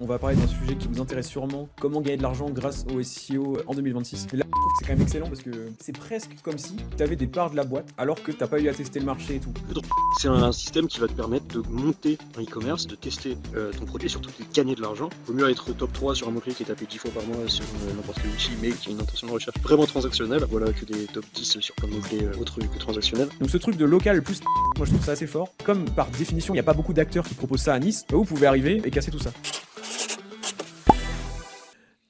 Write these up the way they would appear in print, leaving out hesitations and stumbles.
on va parler d'un sujet qui vous intéresse sûrement, comment gagner de l'argent grâce au SEO en 2026. Et là, je trouve que c'est quand même excellent parce que c'est presque comme si tu avais des parts de la boîte alors que t'as pas eu à tester le marché et tout. C'est un système qui va te permettre de monter un e-commerce, de tester ton produit et surtout de gagner de l'argent. Il vaut mieux être top 3 sur un mot-clé qui est tapé 10 fois par mois sur n'importe quel outil, mais qui a une intention de recherche vraiment transactionnelle, voilà, que des top 10 sur plein de mots-clés autres que transactionnels. Donc ce truc de local plus moi je trouve ça assez fort. Comme par définition il n'y a pas beaucoup d'acteurs qui proposent ça à Nice, vous pouvez arriver et casser tout ça.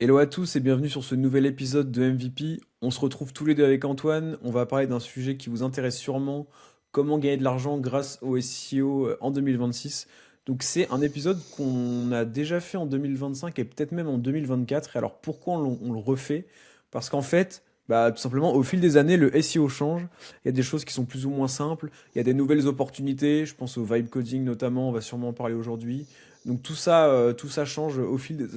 Hello à tous et bienvenue sur ce nouvel épisode de MVP. On se retrouve tous les deux avec Antoine. On va parler d'un sujet qui vous intéresse sûrement, comment gagner de l'argent grâce au SEO en 2026. Donc c'est un épisode qu'on a déjà fait en 2025 et peut-être même en 2024. Et alors pourquoi on le refait? Parce qu'en fait, tout simplement au fil des années, le SEO change. Il y a des choses qui sont plus ou moins simples. Il y a des nouvelles opportunités. Je pense au vibe coding notamment, on va sûrement en parler aujourd'hui. Donc tout ça change au fil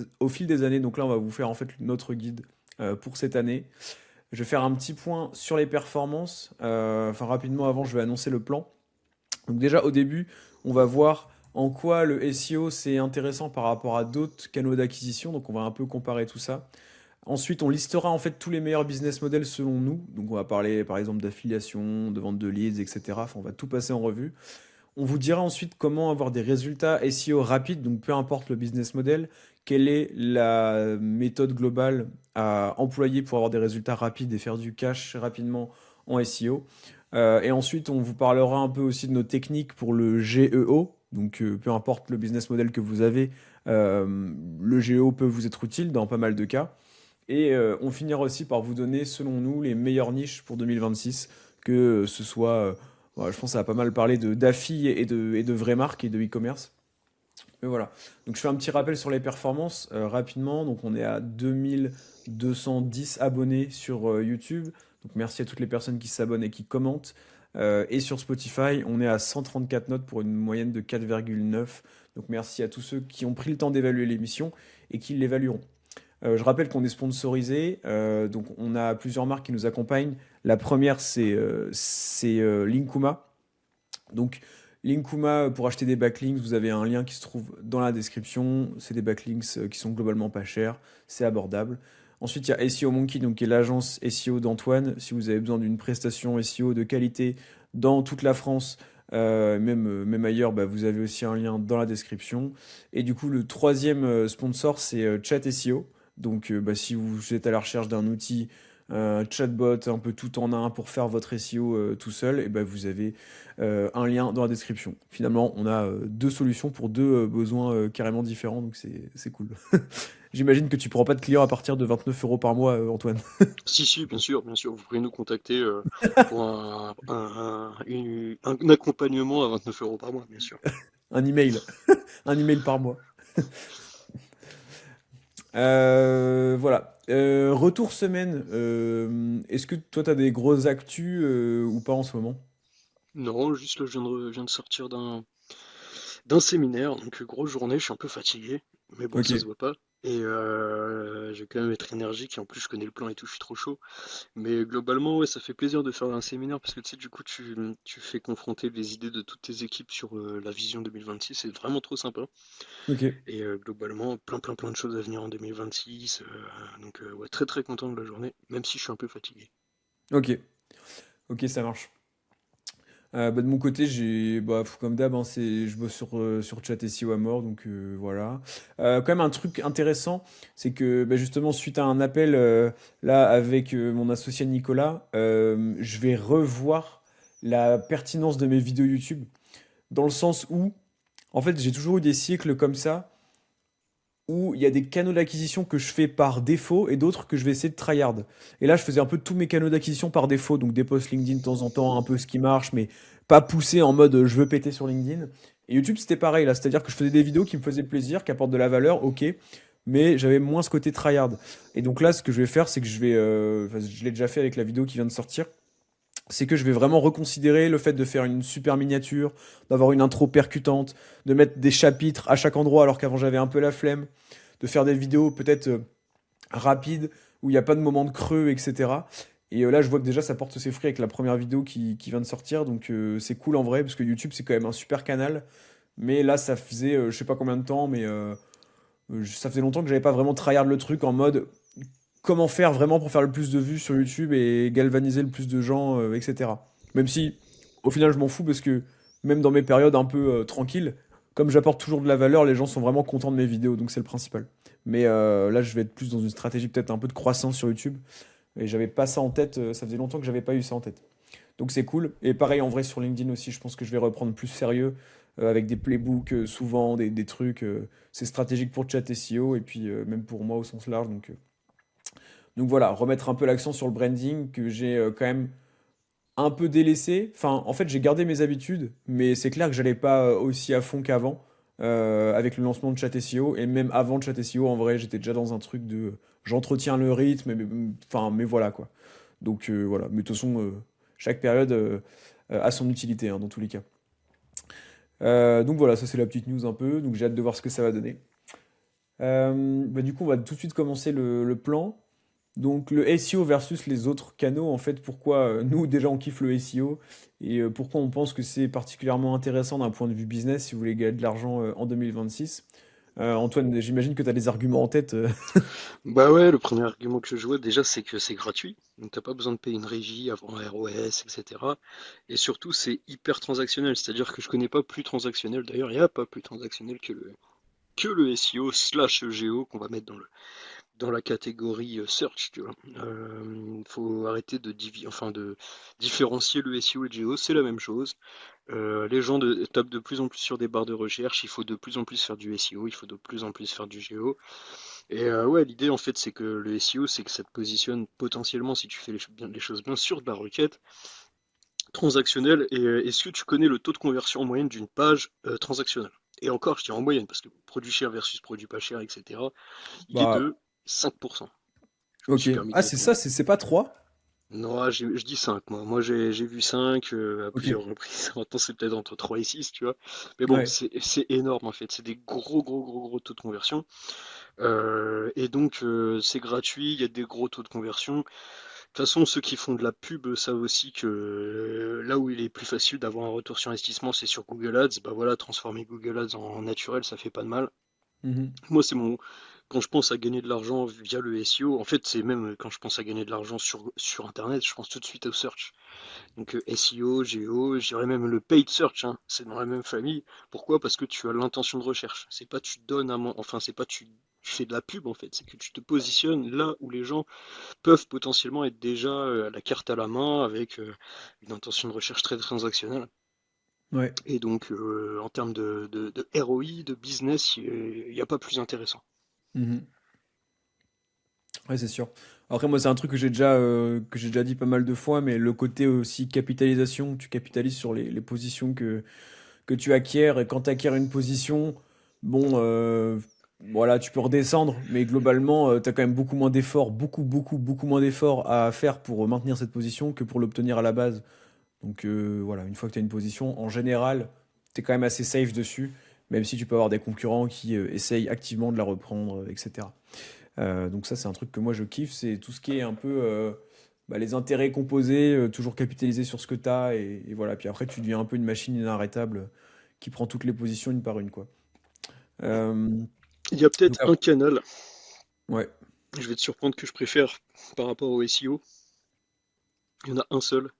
des années. Donc là, on va vous faire en fait notre guide pour cette année. Je vais faire un petit point sur les performances. Enfin, rapidement avant, je vais annoncer le plan. Donc déjà, au début, on va voir en quoi le SEO c'est intéressant par rapport à d'autres canaux d'acquisition. Donc on va un peu comparer tout ça. Ensuite, on listera en fait tous les meilleurs business models selon nous. Donc on va parler par exemple d'affiliation, de vente de leads, etc. Enfin, on va tout passer en revue. On vous dira ensuite comment avoir des résultats SEO rapides, donc peu importe le business model, quelle est la méthode globale à employer pour avoir des résultats rapides et faire du cash rapidement en SEO. Et ensuite, on vous parlera un peu aussi de nos techniques pour le GEO. Donc peu importe le business model que vous avez, le GEO peut vous être utile dans pas mal de cas. Et on finira aussi par vous donner, selon nous, les meilleures niches pour 2026, que ce soit, voilà, je pense que ça va pas mal parler de d'affi et de vraies marques et de e-commerce. Mais voilà. Donc je fais un petit rappel sur les performances rapidement. Donc on est à 2210 abonnés sur YouTube. Donc merci à toutes les personnes qui s'abonnent et qui commentent. Et sur Spotify, on est à 134 notes pour une moyenne de 4,9. Donc merci à tous ceux qui ont pris le temps d'évaluer l'émission et qui l'évalueront. Je rappelle qu'on est sponsorisé, donc on a plusieurs marques qui nous accompagnent. La première, c'est Linkuma. Donc Linkuma, pour acheter des backlinks, vous avez un lien qui se trouve dans la description. C'est des backlinks qui sont globalement pas chers, c'est abordable. Ensuite, il y a SEO Monkey, donc qui est l'agence SEO d'Antoine. Si vous avez besoin d'une prestation SEO de qualité dans toute la France, même ailleurs, vous avez aussi un lien dans la description. Et du coup, le troisième sponsor, c'est Chat SEO. Donc, si vous êtes à la recherche d'un outil, chatbot, un peu tout en un pour faire votre SEO tout seul, et vous avez un lien dans la description. Finalement, on a deux solutions pour deux besoins carrément différents, donc c'est cool. J'imagine que tu prends pas de clients à partir de 29 € par mois, Antoine. Si, bien sûr, vous pouvez nous contacter pour un accompagnement à 29 € par mois, bien sûr. Un email. Un email par mois. Voilà. Retour semaine. Est-ce que toi, tu as des grosses actus ou pas en ce moment? Non, juste là, je viens de sortir d'un séminaire, donc grosse journée, je suis un peu fatigué, mais bon, Ok. ça se voit pas. Et je vais quand même être énergique, et en plus je connais le plan et tout, je suis trop chaud. Mais globalement, ouais, ça fait plaisir de faire un séminaire parce que tu sais, du coup, tu fais confronter les idées de toutes tes équipes sur la vision 2026, c'est vraiment trop sympa. Ok. Et globalement, plein de choses à venir en 2026. Donc, ouais, très très content de la journée, même si je suis un peu fatigué. Ok. Ok, ça marche. De mon côté, comme d'hab, hein, je bosse sur Chat SEO à mort, donc voilà. Quand même un truc intéressant, c'est que justement suite à un appel là avec mon associé Nicolas, je vais revoir la pertinence de mes vidéos YouTube, dans le sens où, en fait, j'ai toujours eu des cycles comme ça, où il y a des canaux d'acquisition que je fais par défaut et d'autres que je vais essayer de tryhard. Et là, je faisais un peu tous mes canaux d'acquisition par défaut, donc des posts LinkedIn de temps en temps, un peu ce qui marche, mais pas poussé en mode je veux péter sur LinkedIn. Et YouTube, c'était pareil là, c'est-à-dire que je faisais des vidéos qui me faisaient plaisir, qui apportent de la valeur, ok, mais j'avais moins ce côté tryhard. Et donc là, ce que je vais faire, c'est que je l'ai déjà fait avec la vidéo qui vient de sortir, c'est que je vais vraiment reconsidérer le fait de faire une super miniature, d'avoir une intro percutante, de mettre des chapitres à chaque endroit alors qu'avant j'avais un peu la flemme, de faire des vidéos peut-être rapides où il n'y a pas de moment de creux, etc. Et là, je vois que déjà ça porte ses fruits avec la première vidéo qui vient de sortir, donc c'est cool en vrai parce que YouTube c'est quand même un super canal. Mais là, ça faisait je sais pas combien de temps, mais Ça faisait longtemps que j'avais pas vraiment tryhard le truc en mode comment faire vraiment pour faire le plus de vues sur YouTube et galvaniser le plus de gens, etc. Même si, au final, je m'en fous parce que même dans mes périodes un peu tranquilles, comme j'apporte toujours de la valeur, les gens sont vraiment contents de mes vidéos, donc c'est le principal. Mais là, je vais être plus dans une stratégie peut-être un peu de croissance sur YouTube. Et j'avais pas ça en tête, ça faisait longtemps que j'avais pas eu ça en tête. Donc c'est cool. Et pareil en vrai sur LinkedIn aussi, je pense que je vais reprendre plus sérieux avec des playbooks souvent, des trucs. C'est stratégique pour le chat SEO et puis même pour moi au sens large. Donc voilà, remettre un peu l'accent sur le branding que j'ai quand même un peu délaissé. Enfin, en fait, j'ai gardé mes habitudes, mais c'est clair que j'allais pas aussi à fond qu'avant avec le lancement de Chat SEO. Et même avant de Chat SEO, en vrai, j'étais déjà dans un truc de j'entretiens le rythme, enfin, mais voilà quoi. Donc voilà, mais de toute façon, chaque période a son utilité hein, dans tous les cas. Donc voilà, ça c'est la petite news un peu. Donc j'ai hâte de voir ce que ça va donner. Bah, du coup, on va tout de suite commencer le plan. Donc le SEO versus les autres canaux, en fait, pourquoi nous déjà on kiffe le SEO et pourquoi on pense que c'est particulièrement intéressant d'un point de vue business si vous voulez gagner de l'argent en 2026. Antoine, j'imagine que tu as des arguments en tête. Bah ouais, le premier argument que je vois déjà, c'est que c'est gratuit. Donc t'as pas besoin de payer une régie avant un ROS, etc. Et surtout, c'est hyper transactionnel. C'est-à-dire que je connais pas plus transactionnel. D'ailleurs, il n'y a pas plus transactionnel que le SEO slash GEO qu'on va mettre dans la catégorie search, tu vois. Faut arrêter enfin de différencier le SEO et le GEO, c'est la même chose. Les gens tapent de plus en plus sur des barres de recherche, il faut de plus en plus faire du SEO, il faut de plus en plus faire du GEO. Et ouais, l'idée en fait, c'est que le SEO, c'est que ça te positionne potentiellement, si tu fais les choses bien sur de la requête transactionnelle. Et est-ce que tu connais le taux de conversion en moyenne d'une page transactionnelle? Et encore, je dis en moyenne, parce que produit cher versus produit pas cher, etc., il est Bah de 5%. Je me ok. suis permis de Ah c'est ça, répondre. c'est pas 3. Non, je dis 5 moi. Moi, j'ai vu 5 à Ok. plusieurs reprises. Maintenant, c'est peut-être entre 3 et 6 tu vois. Mais bon, Ouais. c'est énorme, en fait. C'est des gros, gros, gros, gros taux de conversion. Et donc, c'est gratuit, il y a des gros taux de conversion. De toute façon, ceux qui font de la pub savent aussi que là où il est plus facile d'avoir un retour sur investissement, c'est sur Google Ads. Bah voilà, transformer Google Ads en naturel, ça fait pas de mal. Mhm. Moi, quand je pense à gagner de l'argent via le SEO, en fait, c'est même quand je pense à gagner de l'argent sur Internet, je pense tout de suite au search. Donc SEO, GEO, je dirais même le paid search, hein, c'est dans la même famille. Pourquoi? Parce que tu as l'intention de recherche. C'est pas tu donnes enfin c'est pas tu fais de la pub en fait, c'est que tu te positionnes là où les gens peuvent potentiellement être déjà à la carte à la main avec une intention de recherche très transactionnelle. Ouais. Et donc en termes de ROI, de business, il n'y a pas plus intéressant. Mhm. Ouais, c'est sûr. Après, moi, c'est un truc que j'ai déjà dit pas mal de fois, mais le côté aussi capitalisation, tu capitalises sur les positions que tu acquiers, et quand tu acquiers une position, bon, voilà, tu peux redescendre, mais globalement, tu as quand même beaucoup moins d'efforts, beaucoup moins d'efforts à faire pour maintenir cette position que pour l'obtenir à la base. Donc voilà, une fois que tu as une position, en général, tu es quand même assez safe dessus, même si tu peux avoir des concurrents qui essayent activement de la reprendre, etc. Donc ça, c'est un truc que moi je kiffe, c'est tout ce qui est un peu bah, les intérêts composés, toujours capitaliser sur ce que tu as, et voilà. Puis après, tu deviens un peu une machine inarrêtable qui prend toutes les positions une par une, quoi. Euh, Il y a donc, peut-être un canal, ouais. je vais te surprendre, que je préfère par rapport au SEO. Il y en a un seul.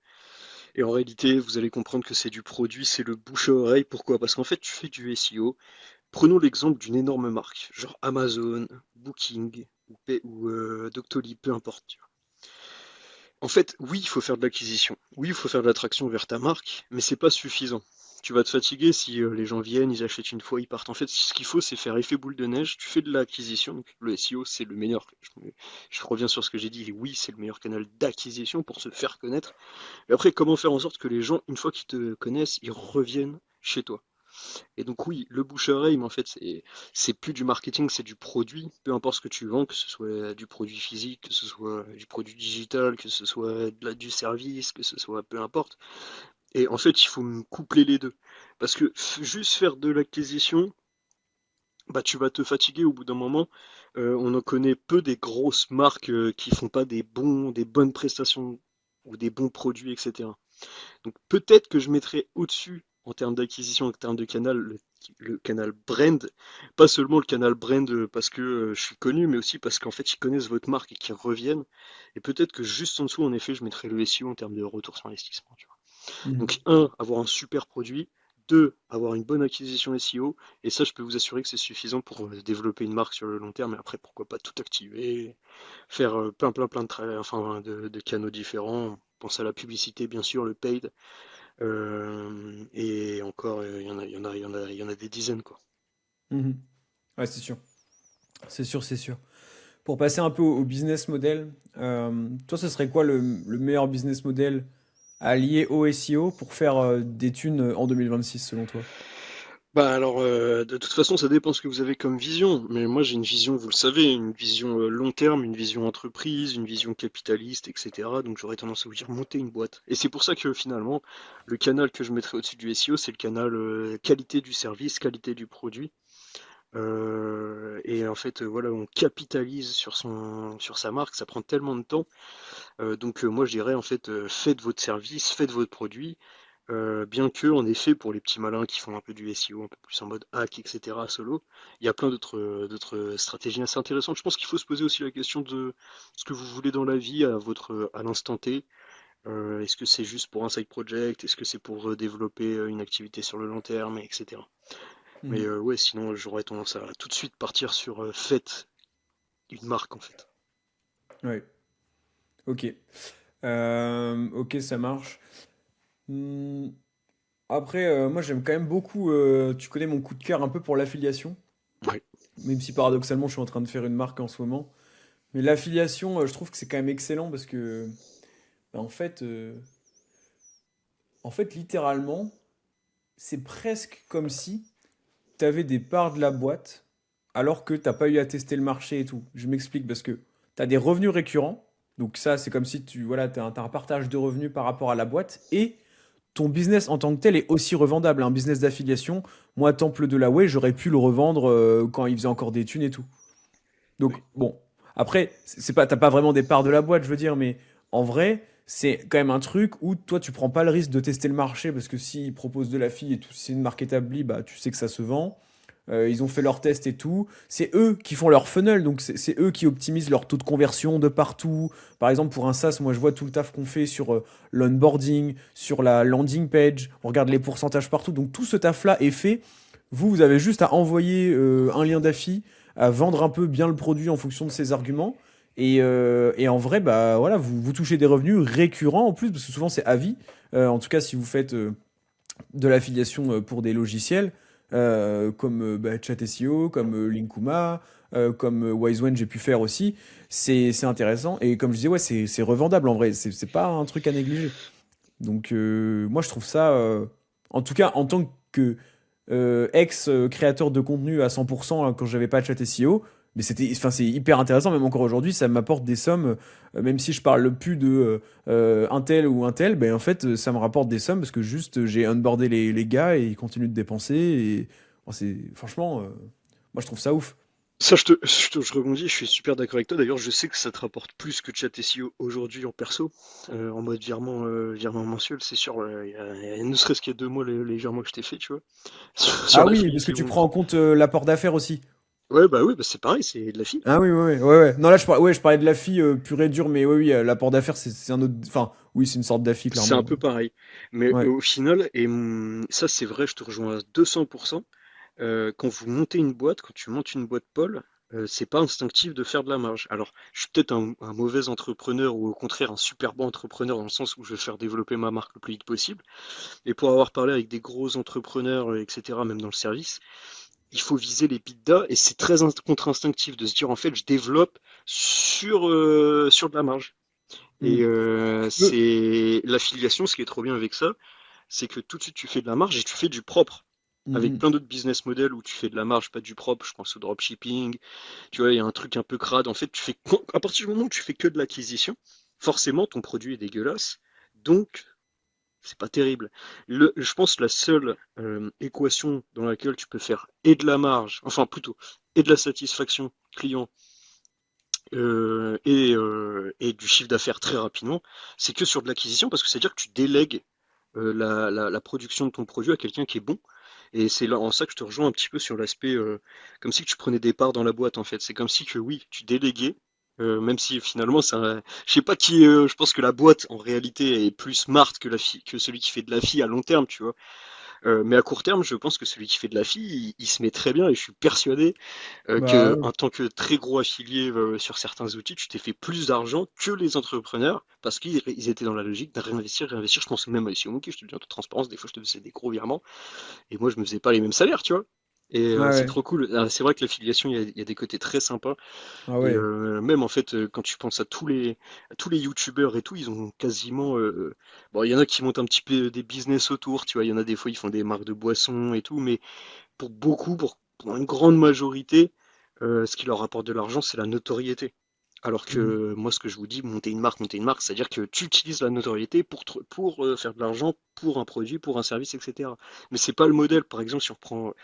Et en réalité, vous allez comprendre que c'est du produit, c'est le bouche à oreille. Pourquoi? Parce qu'en fait, tu fais du SEO. Prenons l'exemple d'une énorme marque, genre Amazon, Booking ou Doctolib, peu importe. Tu vois. En fait, oui, il faut faire de l'acquisition. Oui, il faut faire de l'attraction vers ta marque, mais c'est pas suffisant. Tu vas te fatiguer si les gens viennent, ils achètent une fois, ils partent. En fait, ce qu'il faut, c'est faire effet boule de neige. Tu fais de l'acquisition. Donc, le SEO, c'est le meilleur. Je reviens sur ce que j'ai dit. Oui, c'est le meilleur canal d'acquisition pour se faire connaître. Mais après, comment faire en sorte que les gens, une fois qu'ils te connaissent, ils reviennent chez toi? Et donc oui, le bouche-à-oreille, mais en fait, c'est plus du marketing, c'est du produit. Peu importe ce que tu vends, que ce soit du produit physique, que ce soit du produit digital, que ce soit du service, que ce soit peu importe. Et en fait, il faut me coupler les deux. Parce que juste faire de l'acquisition, bah tu vas te fatiguer au bout d'un moment. On en connaît peu des grosses marques qui font pas des bonnes prestations ou des bons produits, etc. Donc peut-être que je mettrais au-dessus en termes d'acquisition, en termes de canal, le canal brand, pas seulement le canal brand parce que je suis connu, mais aussi parce qu'en fait ils connaissent votre marque et qu'ils reviennent. Et peut-être que juste en dessous, en effet, je mettrais le SEO en termes de retour sur investissement, tu vois. Mhm. Donc, un, avoir un super produit. Deux, avoir une bonne acquisition SEO. Et ça, je peux vous assurer que c'est suffisant pour développer une marque sur le long terme. Et après, pourquoi pas tout activer, faire plein de, enfin, de canaux différents. Pense à la publicité, bien sûr, le paid. Et encore, il y en a des dizaines, quoi. Mhm. Ouais, c'est sûr. C'est sûr, c'est sûr. Pour passer un peu au business model, toi, ce serait quoi le meilleur business model allié au SEO pour faire des thunes en 2026 selon toi? Bah alors, de toute façon, ça dépend ce que vous avez comme vision. Mais moi, j'ai une vision, vous le savez, une vision long terme, une vision entreprise, une vision capitaliste, etc. Donc, j'aurais tendance à vous dire monter une boîte. Et c'est pour ça que finalement, le canal que je mettrai au-dessus du SEO, c'est le canal qualité du service, qualité du produit. Et en fait, voilà, on capitalise sur sa marque. Ça prend tellement de temps. Donc, moi, je dirais en fait, faites votre service, faites votre produit. Bien que, en effet, pour les petits malins qui font un peu du SEO, un peu plus en mode hack, etc., solo, il y a plein d'autres stratégies assez intéressantes. Je pense qu'il faut se poser aussi la question de ce que vous voulez dans la vie à l'instant T. Est-ce que c'est juste pour un side project? Est-ce que c'est pour développer une activité sur le long terme, etc. Mais Mhm. ouais, sinon j'aurais tendance à tout de suite partir sur faites une marque en fait. Ouais, ok. Ok, ça marche. Hmm, Après, moi j'aime quand même beaucoup, tu connais mon coup de cœur un peu pour l'affiliation, Ouais. même si paradoxalement je suis en train de faire une marque en ce moment. Mais l'affiliation, je trouve que c'est quand même excellent parce que, bah, en fait, littéralement, c'est presque comme si tu avais des parts de la boîte alors que t'as pas eu à tester le marché et tout. Je m'explique parce que tu as des revenus récurrents, donc ça c'est comme si tu voilà, t'as un partage de revenus par rapport à la boîte et ton business en tant que tel est aussi revendable. Un business d'affiliation, moi, Temple de la Way, j'aurais pu le revendre quand il faisait encore des thunes et tout. Donc, Ouais. bon. Après, c'est pas, t'as pas vraiment des parts de la boîte, je veux dire, mais en vrai, c'est quand même un truc où toi, tu prends pas le risque de tester le marché parce que s'ils proposent de la fille et tout, si c'est une marque établie, bah, tu sais que ça se vend. Ils ont fait leurs tests et tout. C'est eux qui font leur funnel, donc c'est eux qui optimisent leur taux de conversion de partout. Par exemple, pour un SaaS, moi je vois tout le taf qu'on fait sur l'onboarding, sur la landing page. On regarde les pourcentages partout. Donc tout ce taf-là est fait. Vous avez juste à envoyer un lien d'affi, à vendre un peu bien le produit en fonction de ses arguments. Et en vrai, bah voilà, vous touchez des revenus récurrents en plus, parce que souvent c'est à vie. En tout cas, si vous faites de l'affiliation pour des logiciels comme bah, Chat SEO, comme Linkuma, comme Wiseone, j'ai pu faire aussi. C'est intéressant. Et comme je disais, ouais, c'est revendable en vrai. C'est pas un truc à négliger. Donc, moi, je trouve ça, en tout cas, en tant que ex-créateur de contenu à 100% hein, quand j'avais pas de Chat SEO, mais c'était, enfin, c'est hyper intéressant, même encore aujourd'hui, ça m'apporte des sommes, même si je parle plus de un tel ou un tel, ben en fait, ça me rapporte des sommes parce que juste j'ai onboardé les gars et ils continuent de dépenser. Et bon, c'est, franchement, moi je trouve ça ouf. Ça, je rebondis, je suis super d'accord avec toi. D'ailleurs, je sais que ça te rapporte plus que Chat SEO aujourd'hui en perso, en mode virement mensuel, c'est sûr. Ne serait-ce qu'il y a 2 mois, les virements que je t'ai fait, tu vois, sur Ah la oui, fille, parce que c'est tu bon. prends en compte l'apport d'affaires aussi. Ouais, bah oui, bah c'est pareil, c'est de la fille. Ah oui, ouais, ouais, ouais, ouais. Non, là, ouais, je parlais de la fille pure et dure, mais oui, oui, l'apport d'affaires, c'est un autre. Enfin, oui, c'est une sorte d'affi, C'est un clairement. peu pareil. Mais Ouais. au final, ça c'est vrai, je te rejoins à 200%. Quand vous montez une boîte, quand tu montes une boîte Paul, c'est pas instinctif de faire de la marge. Alors, je suis peut-être un mauvais entrepreneur ou au contraire un super bon entrepreneur dans le sens où je vais faire développer ma marque le plus vite possible. Et pour avoir parlé avec des gros entrepreneurs, etc., même dans le service, il faut viser les bidas et c'est très contre-instinctif de se dire en fait je développe sur de la marge. Et Hmm. c'est l'affiliation, ce qui est trop bien avec ça, c'est que tout de suite tu fais de la marge et tu fais du propre. Avec Mhm. plein d'autres business models où tu fais de la marge, pas du propre, je pense au dropshipping, tu vois, il y a un truc un peu crade. En fait, à partir du moment où tu fais que de l'acquisition, forcément ton produit est dégueulasse, donc c'est pas terrible. Je pense la seule équation dans laquelle tu peux faire et de la marge, enfin plutôt, et de la satisfaction client et du chiffre d'affaires très rapidement, c'est que sur de l'acquisition, parce que c'est-à-dire que tu délègues la production de ton produit à quelqu'un qui est bon. Et c'est là en ça que je te rejoins un petit peu sur l'aspect, comme si que tu prenais des parts dans la boîte en fait. C'est comme si que oui, tu déléguais, même si finalement je sais pas qui, je pense que la boîte en réalité est plus smart que que celui qui fait de la FI à long terme, tu vois. Mais à court terme, je pense que celui qui fait de la FI, il se met très bien et je suis persuadé Bah que ouais. en tant que très gros affilié sur certains outils, tu t'es fait plus d'argent que les entrepreneurs parce qu'ils étaient dans la logique de réinvestir, réinvestir. Je pense même à SEO Monkey, je te le dis en toute transparence, des fois je te faisais des gros virements et moi je me faisais pas les mêmes salaires, tu vois. Et Ouais, c'est ouais. trop cool. Ah, c'est vrai que l'affiliation, il y a des côtés très sympas. Ah Et ouais. même en fait, quand tu penses à tous les youtubeurs et tout, ils ont quasiment. Bon, il y en a qui montent un petit peu des business autour, tu vois. Il y en a des fois, ils font des marques de boissons et tout, mais pour beaucoup, pour une grande majorité, ce qui leur rapporte de l'argent, c'est la notoriété. Alors Mhm. que moi, ce que je vous dis, monter une marque, c'est-à-dire que tu utilises la notoriété pour faire de l'argent, pour un produit, pour un service, etc. Mais c'est pas le modèle. Par exemple, si on reprend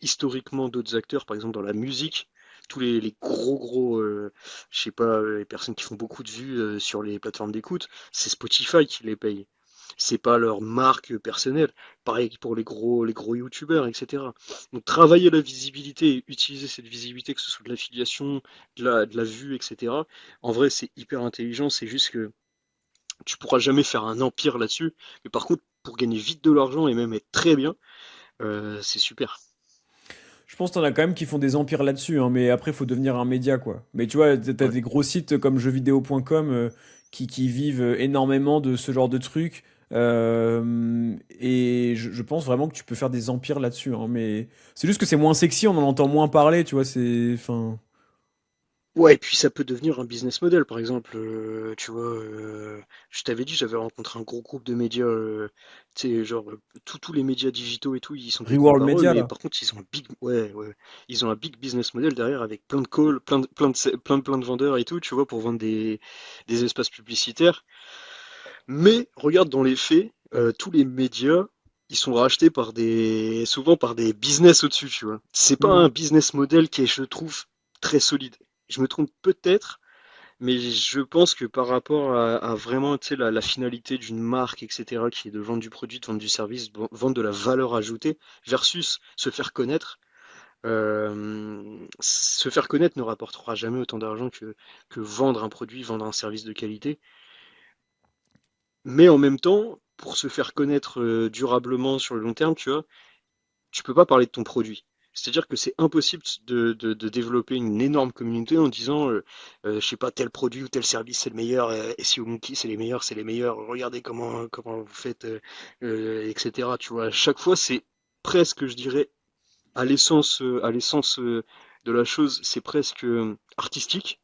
historiquement d'autres acteurs, par exemple dans la musique, tous les gros, je sais pas, les personnes qui font beaucoup de vues sur les plateformes d'écoute, c'est Spotify qui les paye. C'est pas leur marque personnelle. Pareil pour les gros youtubeurs, etc. Donc travailler la visibilité et utiliser cette visibilité, que ce soit de l'affiliation, de la vue, etc. En vrai, c'est hyper intelligent. C'est juste que tu pourras jamais faire un empire là-dessus. Mais par contre, pour gagner vite de l'argent et même être très bien, c'est super. Je pense que t'en as quand même qui font des empires là-dessus, hein, mais après, il faut devenir un média, quoi. Mais tu vois, t'as Ouais. des gros sites comme jeuxvideo.com qui vivent énormément de ce genre de trucs. Et je pense vraiment que tu peux faire des empires là-dessus, hein, mais c'est juste que c'est moins sexy, on en entend moins parler, tu vois, c'est... Enfin... Ouais, et puis ça peut devenir un business model, par exemple, tu vois, je t'avais dit, j'avais rencontré un gros groupe de médias, tu sais, genre, tous les médias digitaux et tout, ils sont détenus Reworld par eux, Media, mais là. par contre, ouais, ils ont un big business model derrière avec plein de calls, plein de vendeurs et tout, tu vois, pour vendre des espaces publicitaires. Mais regarde dans les faits, tous les médias, ils sont rachetés souvent par des business au-dessus, tu vois. C'est pas un Hmm. business model qui est, je trouve, très solide. Je me trompe peut-être, mais je pense que par rapport à vraiment, tu sais, la finalité d'une marque, etc., qui est de vendre du produit, de vendre du service, de vendre de la valeur ajoutée, versus se faire connaître, se faire connaître ne rapportera jamais autant d'argent que vendre un produit, vendre un service de qualité. Mais en même temps, pour se faire connaître durablement sur le long terme, tu vois, tu peux pas parler de ton produit. C'est-à-dire que c'est impossible de développer une énorme communauté en disant, je sais pas, tel produit ou tel service c'est le meilleur, SEO Monkey c'est les meilleurs, regardez comment vous faites, etc. Tu vois, à chaque fois c'est presque, je dirais, à l'essence de la chose, c'est presque artistique,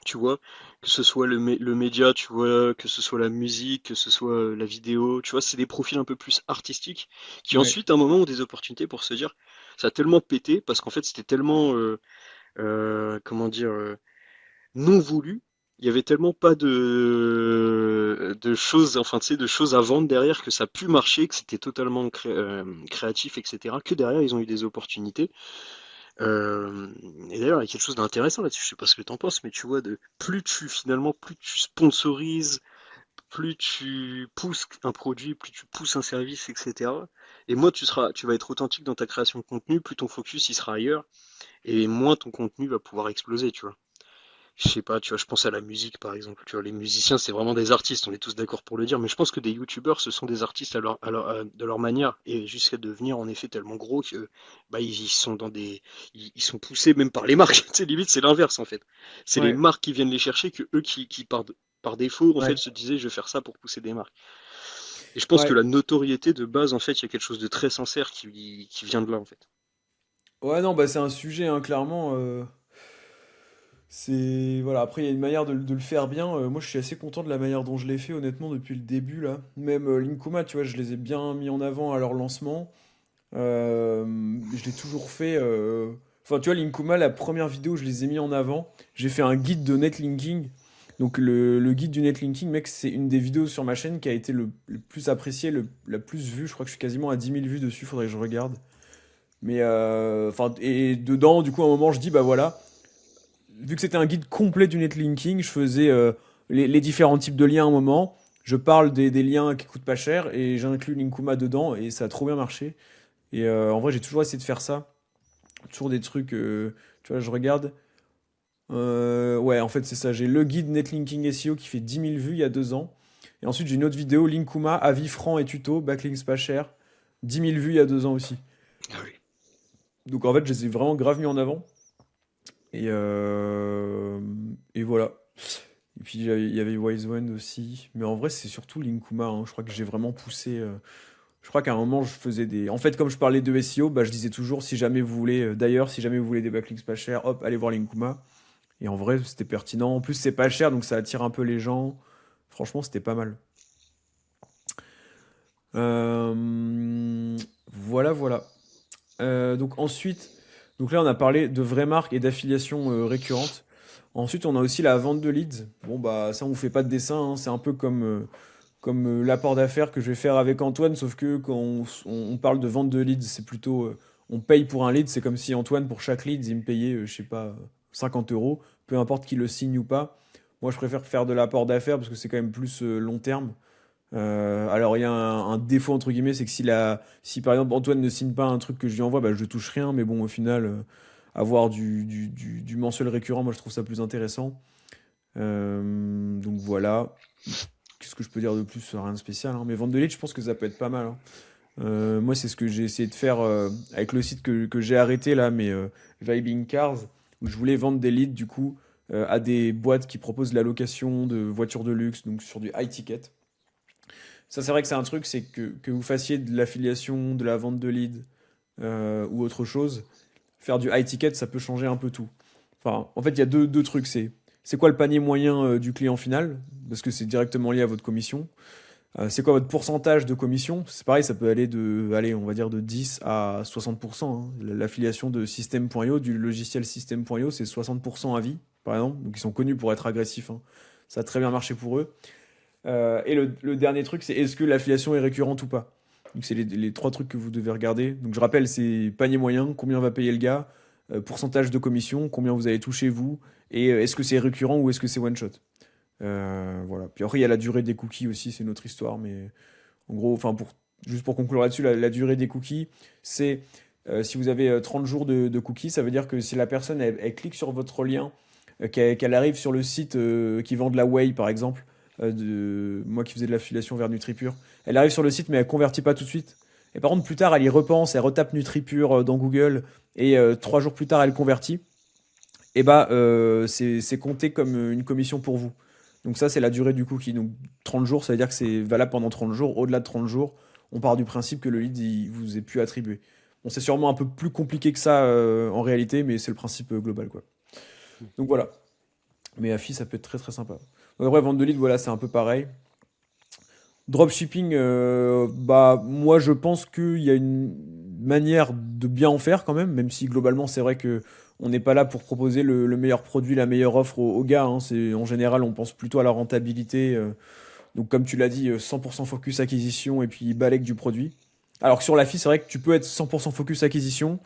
tu vois, que ce soit le média, tu vois, que ce soit la musique, que ce soit la vidéo, tu vois, c'est des profils un peu plus artistiques qui Ouais. ensuite, à un moment, ont des opportunités pour se dire, ça a tellement pété parce qu'en fait, c'était tellement, comment dire, non voulu. Il y avait tellement pas de choses, enfin, tu sais, de choses à vendre derrière que ça a pu marcher, que c'était totalement créatif, etc. Que derrière, ils ont eu des opportunités. Euh, et d'ailleurs, il y a quelque chose d'intéressant là-dessus, je sais pas ce que tu en penses, mais tu vois, plus tu sponsorises, plus tu pousses un produit, plus tu pousses un service, etc. Et moins tu vas être authentique dans ta création de contenu, plus ton focus il sera ailleurs, et moins ton contenu va pouvoir exploser, tu vois. Je sais pas, tu vois, je pense à la musique par exemple. Tu vois, les musiciens, c'est vraiment des artistes, on est tous d'accord pour le dire, mais je pense que des youtubeurs, ce sont des artistes de leur manière, et jusqu'à devenir en effet tellement gros que bah, ils sont ils sont poussés même par les marques. Tu sais, limite, c'est l'inverse en fait. C'est les Ouais. marques qui viennent les chercher que eux par défaut, en fait, Ouais. se disaient, je vais faire ça pour pousser des marques. Et je pense que Ouais. la notoriété de base, en fait, il y a quelque chose de très sincère qui vient de là en fait. Ouais, non, bah c'est un sujet, hein, clairement. C'est voilà, après il y a une manière de le faire bien. Moi je suis assez content de la manière dont je l'ai fait honnêtement depuis le début là. Même Linkuma, tu vois, je les ai bien mis en avant à leur lancement. Je l'ai toujours fait. Enfin, tu vois, Linkuma, la première vidéo, je les ai mis en avant. J'ai fait un guide de netlinking. Donc le guide du netlinking, mec, c'est une des vidéos sur ma chaîne qui a été le plus appréciée, la plus vue. Je crois que je suis quasiment à 10 000 vues dessus, faudrait que je regarde. Mais enfin, et dedans, du coup, à un moment, je dis, bah voilà, vu que c'était un guide complet du netlinking, je faisais les différents types de liens à un moment. Je parle des liens qui coûtent pas cher et j'inclus Linkuma dedans et ça a trop bien marché. Et en vrai, j'ai toujours essayé de faire ça. Toujours des trucs, tu vois, je regarde. Ouais, en fait, c'est ça. J'ai le guide Netlinking SEO qui fait 10 000 vues il y a 2 ans. Et ensuite, j'ai une autre vidéo, Linkuma, avis franc et tuto, backlinks pas cher. 10 000 vues il y a 2 ans aussi. Ah oui. Donc en fait, je les ai vraiment grave mis en avant. Et, euh, et voilà. Et puis il y avait Wise One aussi. Mais en vrai, c'est surtout Linkuma, hein. Je crois que j'ai vraiment poussé. Je crois qu'à un moment, je faisais des. En fait, comme je parlais de SEO, bah, je disais toujours si jamais vous voulez. D'ailleurs, si jamais vous voulez des backlinks pas chers, hop, allez voir Linkuma. Et en vrai, c'était pertinent. En plus, c'est pas cher, donc ça attire un peu les gens. Franchement, c'était pas mal. Voilà, voilà. Donc ensuite, donc là, on a parlé de vraies marques et d'affiliation récurrente. Ensuite, on a aussi la vente de leads. Bon, bah ça, on fait pas de dessin, hein. C'est un peu comme l'apport d'affaires que je vais faire avec Antoine, sauf que quand on parle de vente de leads, c'est plutôt on paye pour un lead. C'est comme si Antoine, pour chaque lead, il me payait, je sais pas, 50 euros, peu importe qui le signe ou pas. Moi, je préfère faire de l'apport d'affaires parce que c'est quand même plus long terme. Alors il y a un défaut entre guillemets, c'est que si par exemple Antoine ne signe pas un truc que je lui envoie, bah, je touche rien. Mais bon, au final, avoir du mensuel récurrent, moi je trouve ça plus intéressant. Donc voilà. Qu'est-ce que je peux dire de plus? Rien de spécial, hein. Mais vente de leads, je pense que ça peut être pas mal, hein. Moi, c'est ce que j'ai essayé de faire avec le site que j'ai arrêté là, mais Vibing Cars, où je voulais vendre des leads du coup à des boîtes qui proposent la location de voitures de luxe, donc sur du high ticket. Ça, c'est vrai que c'est un truc, c'est que vous fassiez de l'affiliation, de la vente de leads ou autre chose, faire du high ticket, ça peut changer un peu tout. Enfin, en fait, il y a deux trucs. C'est quoi le panier moyen du client final? Parce que c'est directement lié à votre commission. C'est quoi votre pourcentage de commission? C'est pareil, ça peut aller allez, on va dire de 10 à 60%, hein. L'affiliation de System.io, du logiciel System.io, c'est 60% à vie, par exemple. Donc ils sont connus pour être agressifs, hein. Ça a très bien marché pour eux. Et le dernier truc, c'est est-ce que l'affiliation est récurrente ou pas? Donc c'est les trois trucs que vous devez regarder. Donc je rappelle, c'est panier moyen, combien va payer le gars, pourcentage de commission, combien vous allez toucher vous, et est-ce que c'est récurrent ou est-ce que c'est one shot? Voilà. Puis après, il y a la durée des cookies aussi, c'est une autre histoire, mais en gros, enfin juste pour conclure là-dessus, la durée des cookies, c'est si vous avez 30 jours de cookies, ça veut dire que si la personne elle clique sur votre lien, qu'elle arrive sur le site qui vend de la whey par exemple, moi qui faisais de l'affiliation vers NutriPure, elle arrive sur le site mais elle convertit pas tout de suite. Et par contre, plus tard, elle y repense, elle retape NutriPure dans Google et 3 jours plus tard, elle convertit. Et bah, c'est compté comme une commission pour vous. Donc ça, c'est la durée du cookie. Donc 30 jours, ça veut dire que c'est valable pendant 30 jours. Au-delà de 30 jours, on part du principe que le lead, il vous est plus attribué. Bon, c'est sûrement un peu plus compliqué que ça en réalité, mais c'est le principe global, quoi. Donc voilà. Mais AFI, ça peut être très très sympa. Donc, après, vente de lead, voilà, c'est un peu pareil. Dropshipping, bah moi je pense qu'il y a une manière de bien en faire quand même si globalement c'est vrai que on n'est pas là pour proposer le meilleur produit, la meilleure offre aux gars, hein. C'est, en général, on pense plutôt à la rentabilité. Donc comme tu l'as dit, 100% focus acquisition et puis balèque du produit. Alors que sur la FI, c'est vrai que tu peux être 100% focus acquisition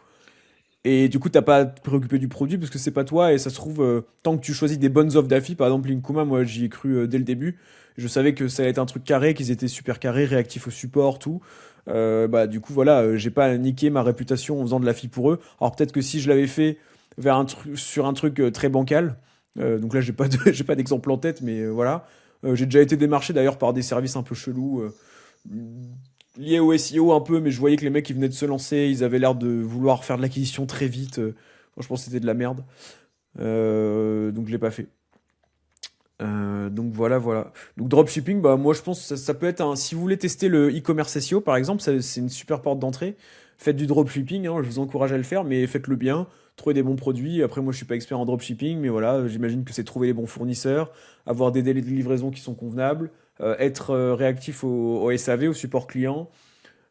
et du coup t'as pas à te préoccuper du produit parce que c'est pas toi et ça se trouve, tant que tu choisis des bonnes offres d'affi, par exemple Linkuma, moi j'y ai cru dès le début. Je savais que ça allait être un truc carré, qu'ils étaient super carrés, réactifs au support, tout. Bah du coup voilà, j'ai pas niqué ma réputation en faisant de la FI pour eux. Alors peut-être que si je l'avais fait sur un truc très bancal, donc là j'ai pas d'exemple en tête, mais voilà. J'ai déjà été démarché d'ailleurs par des services un peu chelous, liés au SEO un peu, mais je voyais que les mecs ils venaient de se lancer, ils avaient l'air de vouloir faire de l'acquisition très vite. Franchement, c'était de la merde. Donc je l'ai pas fait. Donc voilà, voilà. Donc dropshipping, bah moi je pense que ça peut être un. Si vous voulez tester le e-commerce SEO par exemple, c'est une super porte d'entrée. Faites du dropshipping, hein, je vous encourage à le faire, mais faites-le bien. Trouvez des bons produits. Après, moi je suis pas expert en dropshipping, mais voilà, j'imagine que c'est trouver les bons fournisseurs, avoir des délais de livraison qui sont convenables, être réactif au SAV, au support client.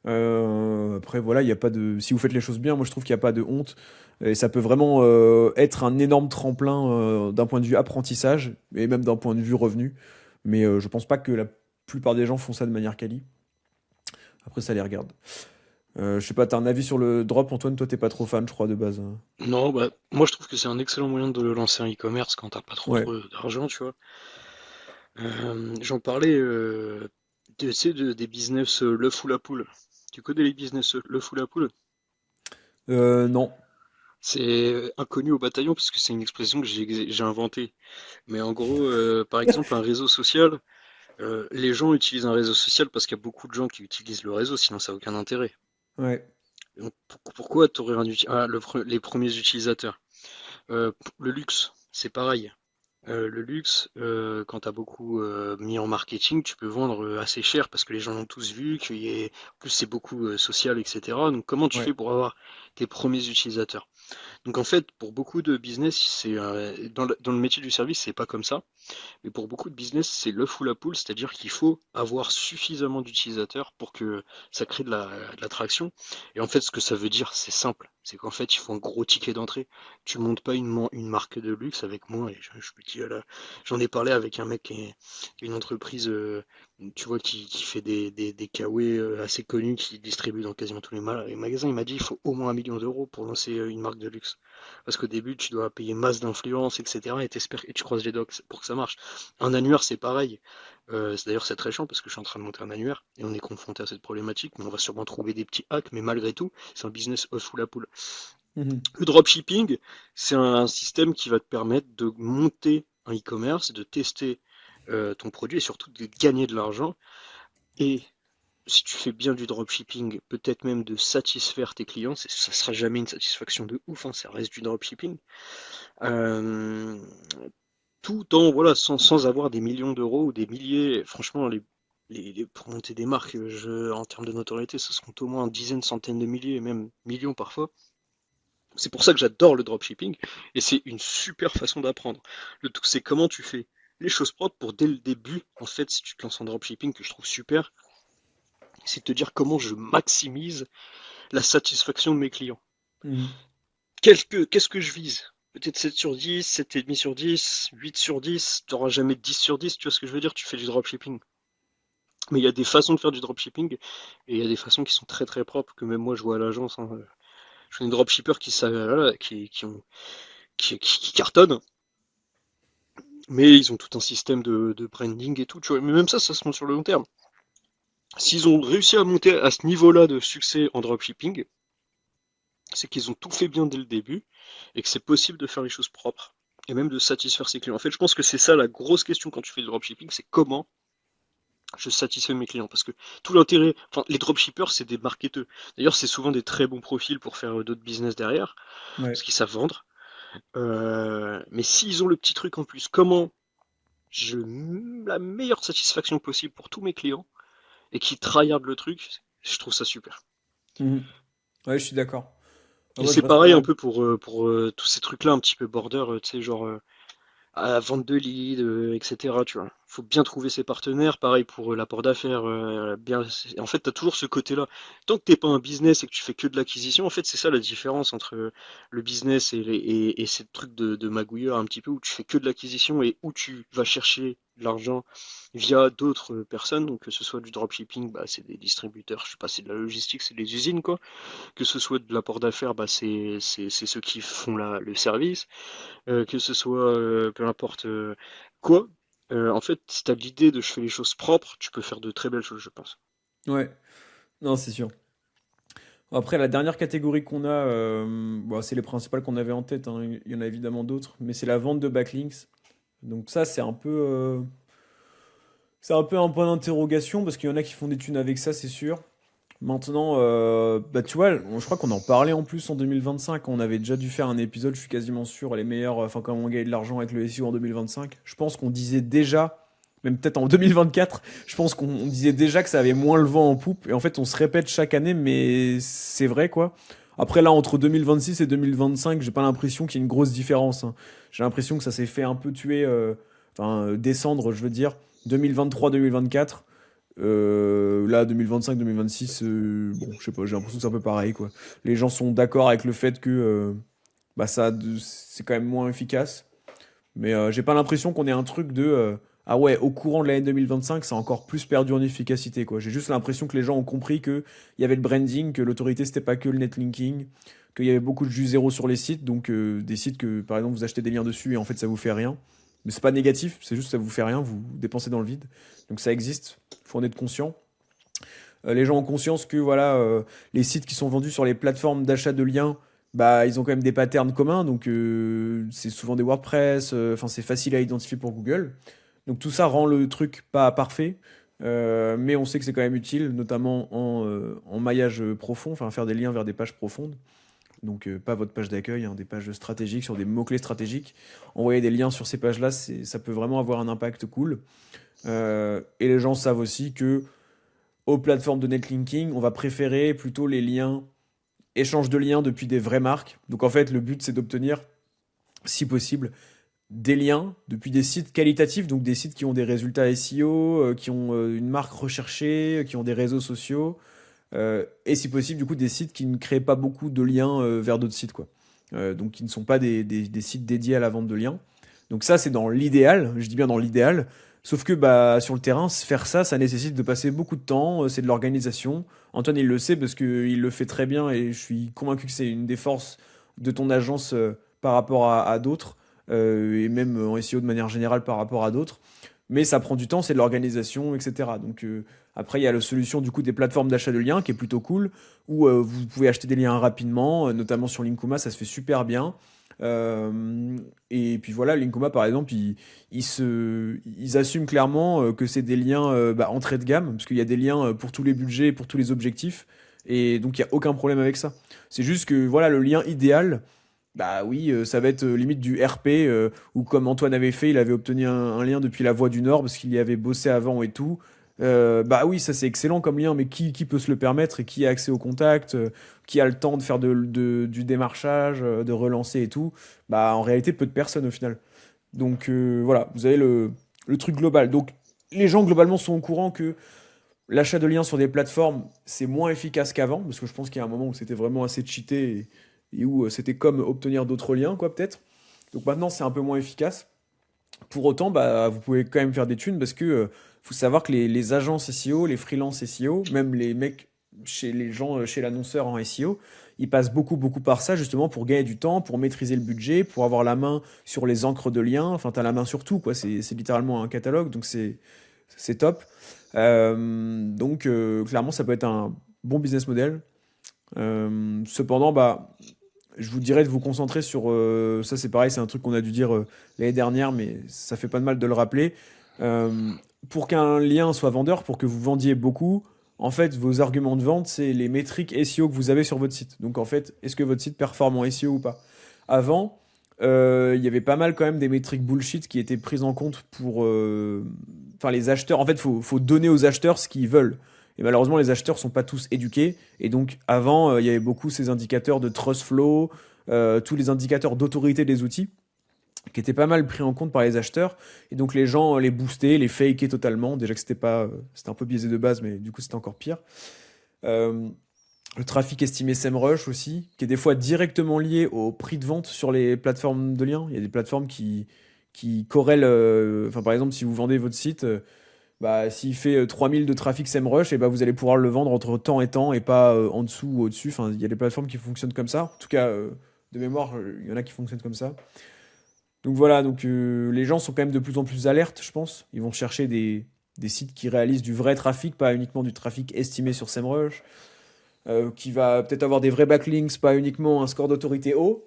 Après, voilà, il y a pas de. Si vous faites les choses bien, moi je trouve qu'il n'y a pas de honte. Et ça peut vraiment être un énorme tremplin d'un point de vue apprentissage et même d'un point de vue revenu. Mais je pense pas que la plupart des gens font ça de manière quali. Après, ça les regarde. Je sais pas, t'as un avis sur le drop, Antoine? Toi, t'es pas trop fan, je crois, de base, hein. Non, bah, moi je trouve que c'est un excellent moyen de lancer un e-commerce quand t'as pas Ouais. trop d'argent, tu vois. J'en parlais, tu sais, des business l'œuf ou la poule. Tu connais les business l'œuf ou la poule? Non. C'est inconnu au bataillon parce que c'est une expression que j'ai inventée. Mais en gros, par exemple, un réseau social, les gens utilisent un réseau social parce qu'il y a beaucoup de gens qui utilisent le réseau, sinon ça n'a aucun intérêt. Ouais. Donc, pourquoi tu aurais les premiers utilisateurs? Le luxe, c'est pareil. Le luxe, quand tu as beaucoup mis en marketing, tu peux vendre assez cher parce que les gens l'ont tous vu, en plus c'est beaucoup social, etc. Donc comment tu Ouais. fais pour avoir tes premiers utilisateurs? Donc en fait, pour beaucoup de business, dans le métier du service, c'est pas comme ça. Mais pour beaucoup de business, c'est l'œuf ou la poule, c'est-à-dire qu'il faut avoir suffisamment d'utilisateurs pour que ça crée de l'attraction. Et en fait, ce que ça veut dire, c'est simple. C'est qu'en fait, il faut un gros ticket d'entrée. Tu montes pas une marque de luxe avec moi. Et je me dis, j'en ai parlé avec un mec qui a une entreprise, tu vois, qui fait des KW assez connus, qui distribue dans quasiment tous les magasins. Il m'a dit, il faut au moins 1 million d'euros pour lancer une marque de luxe. Parce qu'au début, tu dois payer masse d'influence, etc. Et tu croises les doigts pour que ça marche. Un annuaire, c'est pareil. D'ailleurs, c'est très chiant parce que je suis en train de monter un annuaire et on est confronté à cette problématique, mais on va sûrement trouver des petits hacks, mais malgré tout, c'est un business off ou la poule. Mhm. Le dropshipping, c'est un système qui va te permettre de monter un e-commerce, de tester ton produit et surtout de gagner de l'argent. Et si tu fais bien du dropshipping, peut-être même de satisfaire tes clients, ça sera jamais une satisfaction de ouf, hein, ça reste du dropshipping. Euh, Tout en voilà sans avoir des millions d'euros ou des milliers. Franchement, pour monter des marques, en termes de notoriété, ça se compte au moins en dizaines, centaines de milliers, et même millions parfois. C'est pour ça que j'adore le dropshipping et c'est une super façon d'apprendre. Le tout, c'est comment tu fais les choses propres pour dès le début. En fait, si tu te lances en dropshipping, que je trouve super, c'est de te dire comment je maximise la satisfaction de mes clients. Mhm. Qu'est-ce que je vise? Peut-être 7 sur 10, 7,5 sur 10, 8 sur 10, tu n'auras jamais 10 sur 10, tu vois ce que je veux dire? Tu fais du dropshipping. Mais il y a des façons de faire du dropshipping et il y a des façons qui sont très très propres que même moi je vois à l'agence, hein. Je connais des dropshippers voilà, qui cartonnent, mais ils ont tout un système de branding et tout, tu vois. Mais même ça se monte sur le long terme. S'ils ont réussi à monter à ce niveau-là de succès en dropshipping, c'est qu'ils ont tout fait bien dès le début et que c'est possible de faire les choses propres et même de satisfaire ses clients. En fait, je pense que c'est ça la grosse question quand tu fais du dropshipping, c'est comment je satisfais mes clients. Parce que tout l'intérêt, enfin, les dropshippers, c'est des marketeurs. D'ailleurs, c'est souvent des très bons profils pour faire d'autres business derrière, Ouais. parce qu'ils savent vendre. Mais s'ils ont le petit truc en plus, comment je la meilleure satisfaction possible pour tous mes clients et qui tryhardent le truc, je trouve ça super. Mhm. Ouais, je suis d'accord. Ah, Et moi, je c'est pareil un resterai. peu pour tous ces trucs-là un petit peu border, tu sais, genre à vente de leads, etc. Tu vois. Faut bien trouver ses partenaires. Pareil pour l'apport d'affaires. En fait, tu as toujours ce côté-là. Tant que t'es pas un business et que tu fais que de l'acquisition, en fait, c'est ça la différence entre le business et ces trucs de magouilleur un petit peu où tu fais que de l'acquisition et où tu vas chercher de l'argent via d'autres personnes. Donc, que ce soit du dropshipping, bah, c'est des distributeurs, je sais pas, c'est de la logistique, c'est des usines, quoi. Que ce soit de l'apport d'affaires, bah, c'est ceux qui font le service, que ce soit peu importe quoi. En fait, si tu as l'idée de je fais les choses propres, tu peux faire de très belles choses, je pense. Ouais. Non, c'est sûr. Après, la dernière catégorie qu'on a, bon, c'est les principales qu'on avait en tête, hein. Il y en a évidemment d'autres, mais c'est la vente de backlinks. Donc ça, c'est un peu un point d'interrogation parce qu'il y en a qui font des thunes avec ça, c'est sûr. Maintenant, bah tu vois, je crois qu'on en parlait en plus en 2025. On avait déjà dû faire un épisode, je suis quasiment sûr, les meilleurs, enfin comment gagner de l'argent avec le SEO en 2025. Je pense qu'on disait déjà, même peut-être en 2024, je pense qu'on disait déjà que ça avait moins le vent en poupe. Et en fait, on se répète chaque année, mais c'est vrai quoi. Après là, entre 2026 et 2025, j'ai pas l'impression qu'il y ait une grosse différence, hein. J'ai l'impression que ça s'est fait un peu tuer, descendre, je veux dire, 2023-2024. Là, 2025-2026, bon, je sais pas, j'ai l'impression que c'est un peu pareil, quoi. Les gens sont d'accord avec le fait que bah, c'est quand même moins efficace. Mais j'ai pas l'impression qu'on ait un truc de ah ouais, au courant de l'année 2025, ça a encore plus perdu en efficacité, quoi. J'ai juste l'impression que les gens ont compris que il y avait le branding, que l'autorité c'était pas que le netlinking, qu'il y avait beaucoup de jus zéro sur les sites, donc des sites que par exemple vous achetez des liens dessus et en fait ça vous fait rien. Mais c'est pas négatif, c'est juste que ça vous fait rien, vous dépensez dans le vide. Donc ça existe, faut en être conscient. Les gens ont conscience que voilà, les sites qui sont vendus sur les plateformes d'achat de liens, bah, ils ont quand même des patterns communs, donc c'est souvent des WordPress, enfin c'est facile à identifier pour Google. Donc tout ça rend le truc pas parfait, mais on sait que c'est quand même utile, notamment en maillage profond, enfin faire des liens vers des pages profondes. Donc pas votre page d'accueil, hein, des pages stratégiques sur des mots-clés stratégiques. Envoyer des liens sur ces pages-là, ça peut vraiment avoir un impact cool. Et les gens savent aussi que aux plateformes de netlinking, on va préférer plutôt les liens, échange de liens depuis des vraies marques. Donc en fait, le but c'est d'obtenir, si possible, des liens depuis des sites qualitatifs, donc des sites qui ont des résultats SEO, qui ont une marque recherchée, qui ont des réseaux sociaux, et si possible, du coup, des sites qui ne créent pas beaucoup de liens vers d'autres sites, quoi. Donc qui ne sont pas des sites dédiés à la vente de liens. Donc ça, c'est dans l'idéal, je dis bien dans l'idéal. Sauf que bah, sur le terrain, faire ça, ça nécessite de passer beaucoup de temps, c'est de l'organisation. Antoine, il le sait parce qu'il le fait très bien et je suis convaincu que c'est une des forces de ton agence par rapport à d'autres, et même en SEO de manière générale par rapport à d'autres. Mais ça prend du temps, c'est de l'organisation, etc. Donc après, il y a la solution du coup des plateformes d'achat de liens qui est plutôt cool, où vous pouvez acheter des liens rapidement, notamment sur Linkuma, ça se fait super bien. Et puis voilà, Linkuma par exemple, ils assument clairement que c'est des liens bah, entrée de gamme, parce qu'il y a des liens pour tous les budgets, pour tous les objectifs, et donc il n'y a aucun problème avec ça. C'est juste que voilà, le lien idéal, bah oui, ça va être limite du RP, ou comme Antoine avait fait, il avait obtenu un lien depuis la Voie du Nord, parce qu'il y avait bossé avant et tout. Bah oui, ça c'est excellent comme lien, mais qui peut se le permettre et qui a accès au contact, qui a le temps de faire du démarchage, de relancer et tout? Bah en réalité, peu de personnes au final. Donc voilà, vous avez le truc global. Donc les gens globalement sont au courant que l'achat de liens sur des plateformes, c'est moins efficace qu'avant, parce que je pense qu'il y a un moment où c'était vraiment assez cheaté et où c'était comme obtenir d'autres liens, quoi, peut-être. Donc maintenant, c'est un peu moins efficace. Pour autant, bah, vous pouvez quand même faire des thunes parce que faut savoir que les agences SEO, les freelances SEO, même les mecs chez les gens, chez l'annonceur en SEO, ils passent beaucoup, beaucoup par ça justement pour gagner du temps, pour maîtriser le budget, pour avoir la main sur les encres de liens. Enfin, t'as la main sur tout, quoi. C'est littéralement un catalogue, donc c'est top. Donc, clairement, ça peut être un bon business model. Cependant, bah, je vous dirais de vous concentrer sur ça, c'est pareil, c'est un truc qu'on a dû dire l'année dernière, mais ça fait pas de mal de le rappeler. Euh, pour qu'un lien soit vendeur, pour que vous vendiez beaucoup, en fait, vos arguments de vente, c'est les métriques SEO que vous avez sur votre site. Donc, en fait, est-ce que votre site performe en SEO ou pas? Avant, il y avait pas mal quand même des métriques bullshit qui étaient prises en compte pour, enfin, les acheteurs. En fait, faut donner aux acheteurs ce qu'ils veulent. Et malheureusement, les acheteurs sont pas tous éduqués. Et donc, avant, il y avait beaucoup ces indicateurs de trust flow, tous les indicateurs d'autorité des outils, qui étaient pas mal pris en compte par les acheteurs. Et donc, les gens les boostaient, les fakaient totalement. Déjà que c'était pas, c'était un peu biaisé de base, mais du coup, c'était encore pire. Euh, le trafic estimé SEMrush aussi, qui est des fois directement lié au prix de vente sur les plateformes de liens. Il y a des plateformes qui corrèlent. Enfin, par exemple, si vous vendez votre site, bah, s'il fait 3000 de trafic SEMrush, et bah, vous allez pouvoir le vendre entre temps et pas en dessous ou au-dessus. Enfin, il y a des plateformes qui fonctionnent comme ça. En tout cas, de mémoire, il y en a qui fonctionnent comme ça. Donc voilà, donc les gens sont quand même de plus en plus alertes, je pense. Ils vont chercher des sites qui réalisent du vrai trafic, pas uniquement du trafic estimé sur SEMrush, qui va peut-être avoir des vrais backlinks, pas uniquement un score d'autorité haut.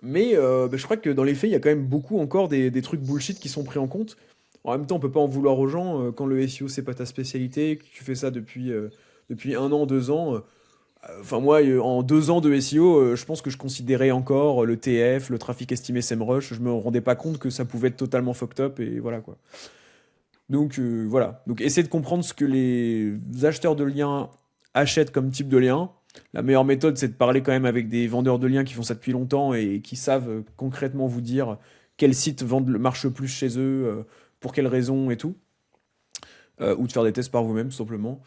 Mais bah, je crois que dans les faits, il y a quand même beaucoup encore des trucs bullshit qui sont pris en compte. En même temps, on peut pas en vouloir aux gens quand le SEO c'est pas ta spécialité, que tu fais ça depuis un an, 2 ans. Enfin moi, en 2 ans de SEO, je pense que je considérais encore le TF, le trafic estimé SEMrush. Je me rendais pas compte que ça pouvait être totalement fucked up et voilà quoi. Donc voilà. Donc essayez de comprendre ce que les acheteurs de liens achètent comme type de lien. La meilleure méthode, c'est de parler quand même avec des vendeurs de liens qui font ça depuis longtemps et qui savent concrètement vous dire quels sites marchent le plus chez eux, pour quelles raisons et tout. Ou de faire des tests par vous-même, tout simplement.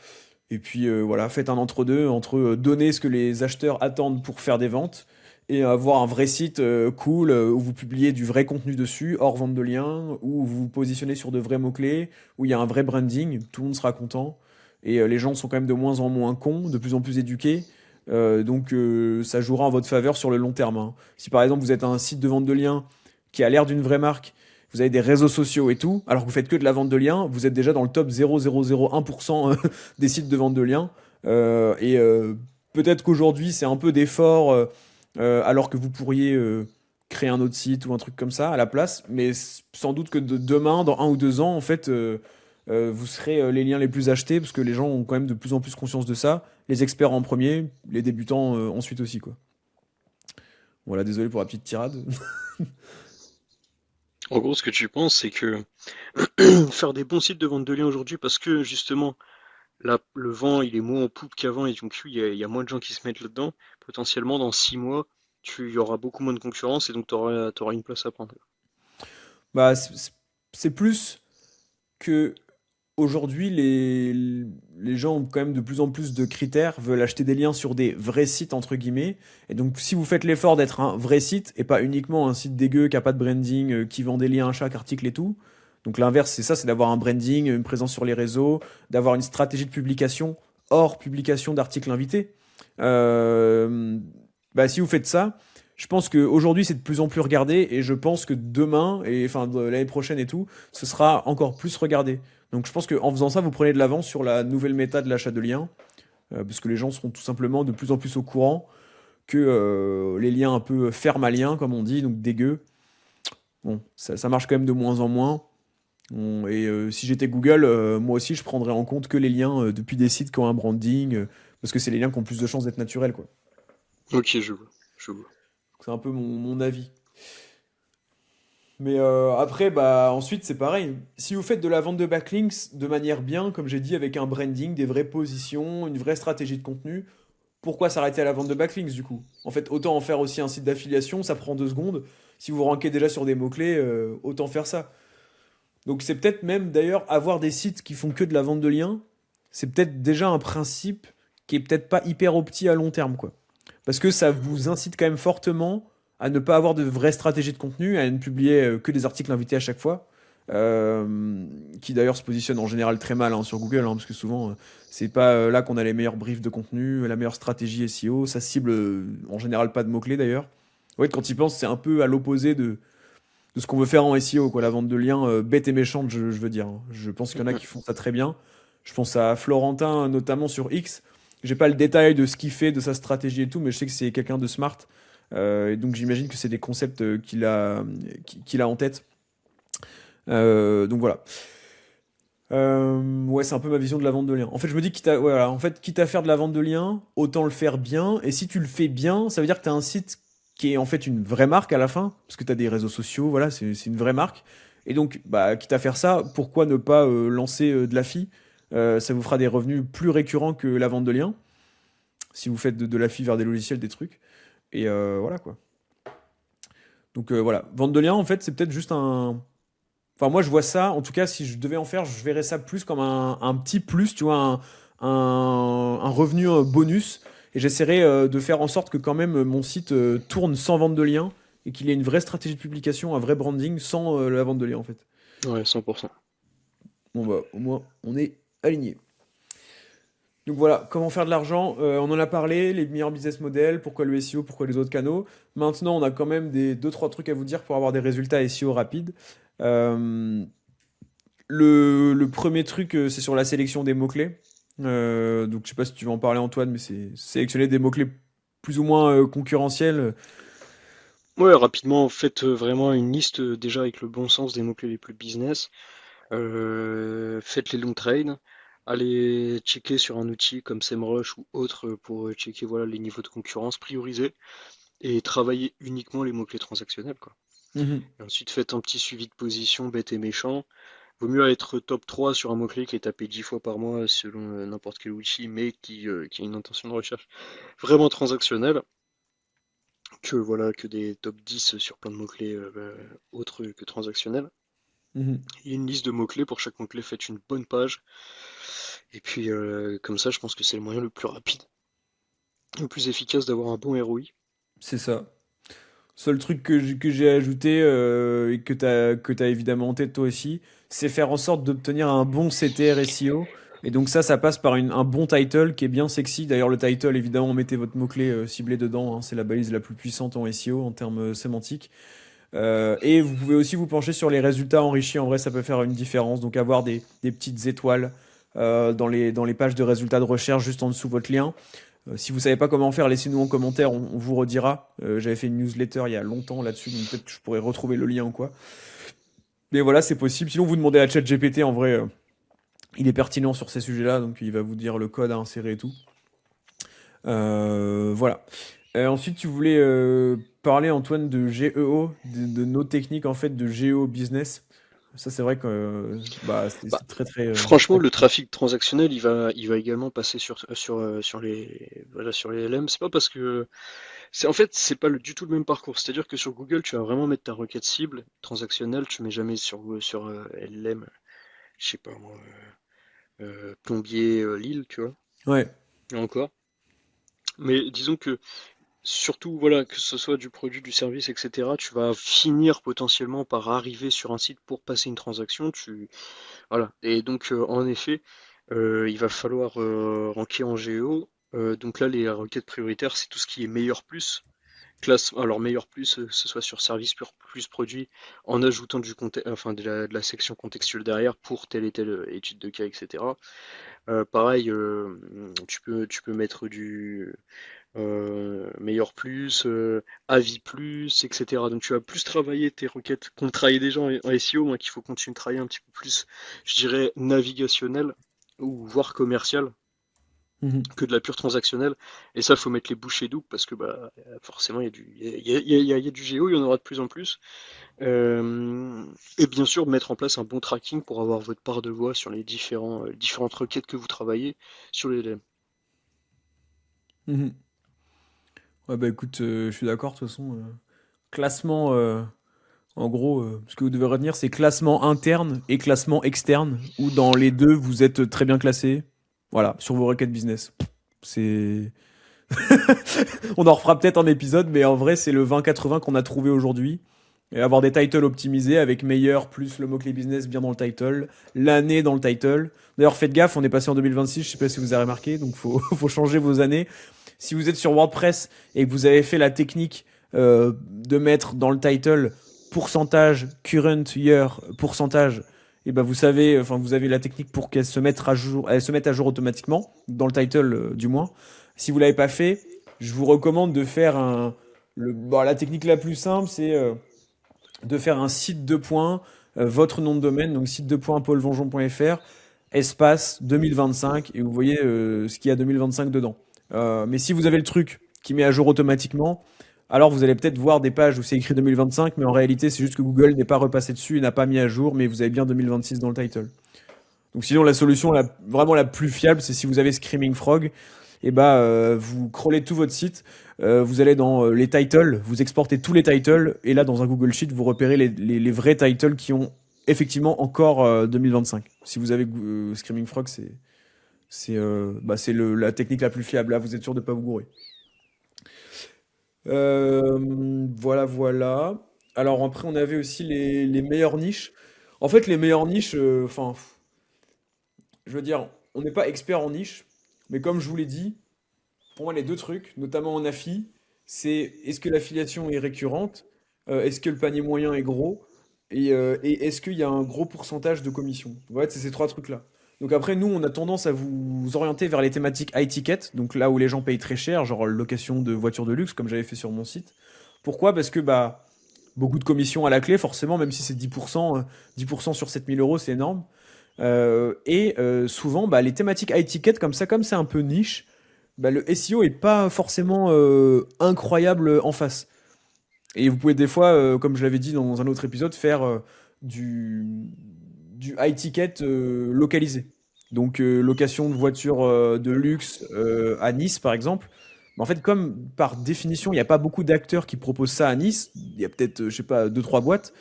Et puis voilà, faites un entre-deux entre donner ce que les acheteurs attendent pour faire des ventes et avoir un vrai site cool où vous publiez du vrai contenu dessus, hors vente de liens, où vous vous positionnez sur de vrais mots-clés, où il y a un vrai branding, tout le monde sera content. Et les gens sont quand même de moins en moins cons, de plus en plus éduqués. Donc ça jouera en votre faveur sur le long terme, hein. Si par exemple vous êtes un site de vente de liens qui a l'air d'une vraie marque, vous avez des réseaux sociaux et tout, alors que vous faites que de la vente de liens, vous êtes déjà dans le top 0,001% des sites de vente de liens. Et peut-être qu'aujourd'hui, c'est un peu d'effort, alors que vous pourriez créer un autre site ou un truc comme ça à la place. Mais sans doute que demain, dans 1 ou 2 ans, en fait, vous serez les liens les plus achetés parce que les gens ont quand même de plus en plus conscience de ça. Les experts en premier, les débutants ensuite aussi, quoi. Voilà, désolé pour la petite tirade. En gros, ce que tu penses, c'est que faire des bons sites de vente de liens aujourd'hui, parce que justement, là, le vent, il est moins en poupe qu'avant, et donc il y a moins de gens qui se mettent là-dedans. Potentiellement, dans 6 mois, il y aura beaucoup moins de concurrence, et donc tu auras une place à prendre. Bah, c'est plus que aujourd'hui, les gens ont quand même de plus en plus de critères, veulent acheter des liens sur des vrais sites, entre guillemets. Et donc, si vous faites l'effort d'être un vrai site et pas uniquement un site dégueu qui a pas de branding, qui vend des liens à chaque article et tout. Donc, l'inverse, c'est ça, c'est d'avoir un branding, une présence sur les réseaux, d'avoir une stratégie de publication hors publication d'articles invités. Euh, Bah, si vous faites ça, je pense qu'aujourd'hui, c'est de plus en plus regardé et je pense que demain, et enfin l'année prochaine et tout, ce sera encore plus regardé. Donc je pense qu'en faisant ça, vous prenez de l'avance sur la nouvelle méta de l'achat de liens, parce que les gens seront tout simplement de plus en plus au courant que les liens un peu fermaliens, comme on dit, donc dégueux, bon, ça marche quand même de moins en moins. Si j'étais Google, moi aussi, je prendrais en compte que les liens depuis des sites qui ont un branding, parce que c'est les liens qui ont plus de chances d'être naturels, quoi. Ok, je vois, je vois. C'est un peu mon avis. Mais après, bah ensuite c'est pareil. Si vous faites de la vente de backlinks de manière bien, comme j'ai dit, avec un branding, des vraies positions, une vraie stratégie de contenu, pourquoi s'arrêter à la vente de backlinks du coup? En fait, autant en faire aussi un site d'affiliation, ça prend 2 secondes. Si vous rankez déjà sur des mots-clés, autant faire ça. Donc c'est peut-être même d'ailleurs avoir des sites qui font que de la vente de liens, c'est peut-être déjà un principe qui est peut-être pas hyper opti à long terme, quoi. Parce que ça vous incite quand même fortement à ne pas avoir de vraie stratégie de contenu, à ne publier que des articles invités à chaque fois, qui d'ailleurs se positionnent en général très mal, hein, sur Google, hein, parce que souvent c'est pas là qu'on a les meilleurs briefs de contenu, la meilleure stratégie SEO, ça cible en général pas de mots-clés d'ailleurs. Ouais, quand ils pensent, c'est un peu à l'opposé de ce qu'on veut faire en SEO, quoi, la vente de liens bête et méchante, je veux dire, hein. Je pense qu'il y en a qui font ça très bien. Je pense à Florentin, notamment sur X. J'ai pas le détail de ce qu'il fait, de sa stratégie et tout, mais je sais que c'est quelqu'un de smart. Et donc j'imagine que c'est des concepts qu'il a en tête. Donc voilà. Ouais, c'est un peu ma vision de la vente de liens. En fait, je me dis, voilà, en fait, quitte à faire de la vente de liens, autant le faire bien. Et si tu le fais bien, ça veut dire que tu as un site qui est en fait une vraie marque à la fin, parce que tu as des réseaux sociaux, voilà, c'est une vraie marque. Et donc, bah, quitte à faire ça, pourquoi ne pas lancer de l'AFI? Ça vous fera des revenus plus récurrents que la vente de liens, si vous faites de l'AFI vers des logiciels, des trucs. Et voilà quoi. Donc voilà, vente de liens, en fait, c'est peut-être juste un. Enfin, moi, je vois ça, en tout cas, si je devais en faire, je verrais ça plus comme un petit plus, tu vois, un revenu bonus. Et j'essaierais de faire en sorte que quand même mon site tourne sans vente de liens et qu'il ait une vraie stratégie de publication, un vrai branding sans la vente de liens, en fait. Ouais, 100%. Bon, bah, au moins, on est aligné. Donc voilà, comment faire de l'argent, on en a parlé, les meilleurs business models, pourquoi le SEO, pourquoi les autres canaux. Maintenant, on a quand même des deux trois trucs à vous dire pour avoir des résultats SEO rapides. Euh, le premier truc, c'est sur la sélection des mots-clés. Donc je sais pas si tu veux en parler Antoine, mais c'est sélectionner des mots-clés plus ou moins concurrentiels. Ouais, rapidement, faites vraiment une liste déjà avec le bon sens des mots-clés les plus business. Faites les long trades. Allez checker sur un outil comme SEMrush ou autre pour checker voilà, les niveaux de concurrence, prioriser et travailler uniquement les mots-clés transactionnels, quoi. Mhm. Et ensuite, faites un petit suivi de position bête et méchant. Vaut mieux être top 3 sur un mot-clé qui est tapé 10 fois par mois selon n'importe quel outil, mais qui a une intention de recherche vraiment transactionnelle, que voilà que des top 10 sur plein de mots-clés autres que transactionnels. Mhm. Il y a une liste de mots-clés, pour chaque mot-clé, faites une bonne page. Et puis comme ça, je pense que c'est le moyen le plus rapide, le plus efficace d'avoir un bon ROI. C'est ça. Seul truc que j'ai ajouté et que t'as évidemment en tête toi aussi, c'est faire en sorte d'obtenir un bon CTR SEO. Et donc ça passe par un bon title qui est bien sexy. D'ailleurs, le title, évidemment, mettez votre mot-clé ciblé dedans, hein. C'est la balise la plus puissante en SEO en termes sémantiques. Et vous pouvez aussi vous pencher sur les résultats enrichis. En vrai, ça peut faire une différence. Donc avoir des petites étoiles, dans les pages de résultats de recherche juste en dessous de votre lien. Si vous savez pas comment faire, laissez-nous en commentaire, on vous redira. J'avais fait une newsletter il y a longtemps là-dessus, donc peut-être que je pourrais retrouver le lien ou quoi. Mais voilà, c'est possible. Sinon, vous demandez à ChatGPT, en vrai, il est pertinent sur ces sujets-là, donc il va vous dire le code à insérer et tout. Voilà. Ensuite, tu voulais parler, Antoine, de GEO, de nos techniques en fait de géo-business. Ça, c'est vrai que bah, c'est Bah, c'est très très franchement, le pertinent. trafic transactionnel, il va également passer sur les LM. C'est pas parce que en fait, c'est pas du tout le même parcours. C'est-à-dire que sur Google, tu vas vraiment mettre ta requête cible transactionnelle. Tu mets jamais sur LM, je sais pas moi, plombier Lille, tu vois. Ouais. Et encore. Mais disons que surtout, voilà, que ce soit du produit, du service, etc., tu vas finir potentiellement par arriver sur un site pour passer une transaction. Voilà. Et donc, en effet, il va falloir ranker en géo. Donc là, les requêtes prioritaires, c'est tout ce qui est meilleur plus. Alors meilleur plus, que ce soit sur service pur plus produit, en ajoutant enfin, de la section contextuelle derrière pour telle et telle étude de cas, etc. Pareil, tu peux mettre du meilleur plus, avis plus, etc. Donc tu vas plus travailler tes requêtes qu'on travaillait déjà en SEO, moi qu'il faut continuer de travailler un petit peu plus, je dirais, navigationnel ou voire commercial Mhm. que de la pure transactionnelle. Et ça, il faut mettre les bouchées doubles parce que bah, forcément, il y a du géo, il y en aura de plus en plus. Et bien sûr, mettre en place un bon tracking pour avoir votre part de voix sur les différentes requêtes que vous travaillez sur les LM. Mhm. Ouais, bah écoute, je suis d'accord, de toute façon. Classement, en gros, ce que vous devez retenir, c'est classement interne et classement externe, où dans les deux, vous êtes très bien classé. Voilà, sur vos requêtes business. C'est. On en refera peut-être un épisode, mais en vrai, c'est le 20-80 qu'on a trouvé aujourd'hui. Et avoir des titles optimisés avec meilleur plus le mot-clé business bien dans le title, l'année dans le title. D'ailleurs, faites gaffe, on est passé en 2026, je sais pas si vous avez remarqué, donc faut changer vos années. Si vous êtes sur WordPress et que vous avez fait la technique de mettre dans le title pourcentage, current year, pourcentage, et ben vous savez, enfin vous avez la technique pour qu'elle se mette à jour, elle se mette à jour automatiquement, dans le title du moins. Si vous l'avez pas fait, je vous recommande de faire la technique la plus simple, c'est de faire un site de points, votre nom de domaine, donc site de points paulvonjon.fr, espace 2025, et vous voyez ce qu'il y a 2025 dedans. Mais si vous avez le truc qui met à jour automatiquement, alors vous allez peut-être voir des pages où c'est écrit 2025, mais en réalité c'est juste que Google n'est pas repassé dessus et n'a pas mis à jour, mais vous avez bien 2026 dans le title. Donc sinon la solution vraiment la plus fiable, c'est si vous avez Screaming Frog, et bah vous crawlez tout votre site, vous allez dans les titles, vous exportez tous les titles, et là dans un Google Sheet, vous repérez les vrais titles qui ont effectivement encore 2025. Si vous avez Screaming Frog, c'est la technique la plus fiable. Là, vous êtes sûr de pas vous gourer. Voilà, voilà. Alors après, on avait aussi les meilleures niches. En fait, les meilleures niches, enfin, je veux dire, on n'est pas expert en niche, mais comme je vous l'ai dit, pour moi, les deux trucs, notamment en affi, c'est est-ce que l'affiliation est récurrente, est-ce que le panier moyen est gros, et est-ce qu'il y a un gros pourcentage de commission. Ouais, c'est ces trois trucs-là. Donc après, nous, on a tendance à vous orienter vers les thématiques high ticket, donc là où les gens payent très cher, genre location de voitures de luxe, comme j'avais fait sur mon site. Pourquoi? Parce que bah, beaucoup de commissions à la clé, forcément, même si c'est 10%, 10% sur 7 000 euros, c'est énorme. Souvent, bah, les thématiques high ticket, comme ça, comme c'est un peu niche, bah, le SEO est pas forcément incroyable en face. Et vous pouvez des fois, comme je l'avais dit dans un autre épisode, faire du, du high ticket localisé. Donc location de voitures de luxe à Nice par exemple. Mais en fait, comme par définition, il n'y a pas beaucoup d'acteurs qui proposent ça à Nice, il y a peut-être, je sais pas, deux, trois boîtes,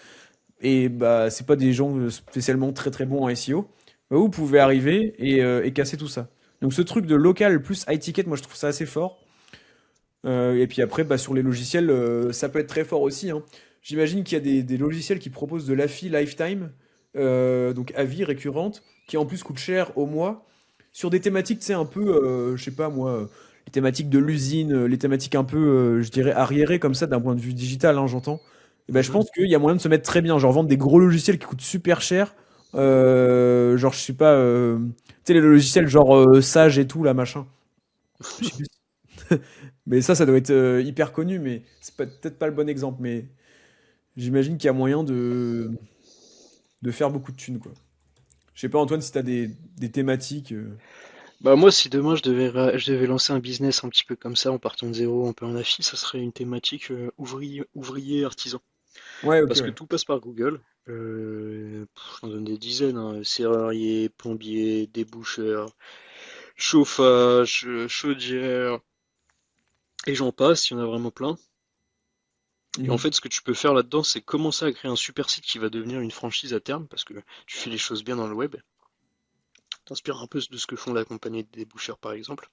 et bah c'est pas des gens spécialement très très bons en SEO, bah, vous pouvez arriver et casser tout ça. Donc ce truc de local plus high ticket, moi je trouve ça assez fort. Et puis après, bah, sur les logiciels, ça peut être très fort aussi, hein. J'imagine qu'il y a des logiciels qui proposent de l'AFI lifetime, donc à vie récurrente, qui en plus coûte cher au mois, sur des thématiques, tu sais, un peu, je sais pas moi, les thématiques de l'usine, les thématiques un peu, je dirais, arriérées comme ça d'un point de vue digital, hein, j'entends. Et ben, je Mhm. pense qu'il y a moyen de se mettre très bien, genre vendre des gros logiciels qui coûtent super cher Genre, je sais pas, tu sais, les logiciels genre Sage et tout, là, machin. Je sais plus. Mais ça doit être hyper connu, mais c'est peut-être pas le bon exemple. Mais j'imagine qu'il y a moyen de faire beaucoup de thunes, quoi. Je sais pas, Antoine, si t'as des thématiques. Bah moi, si demain je devais lancer un business un petit peu comme ça, en partant de zéro, un peu en affi, ça serait une thématique ouvrier artisan. Ouais, ok, Parce que ouais. tout passe par Google. J'en donne des dizaines, hein. Serrurier, plombier, déboucheur, chauffage, chaudière, et j'en passe, il y en a vraiment plein. Et en Mhm. fait, ce que tu peux faire là-dedans, c'est commencer à créer un super site qui va devenir une franchise à terme, parce que tu fais les choses bien dans le web. T'inspires un peu de ce que font la compagnie des déboucheurs, par exemple.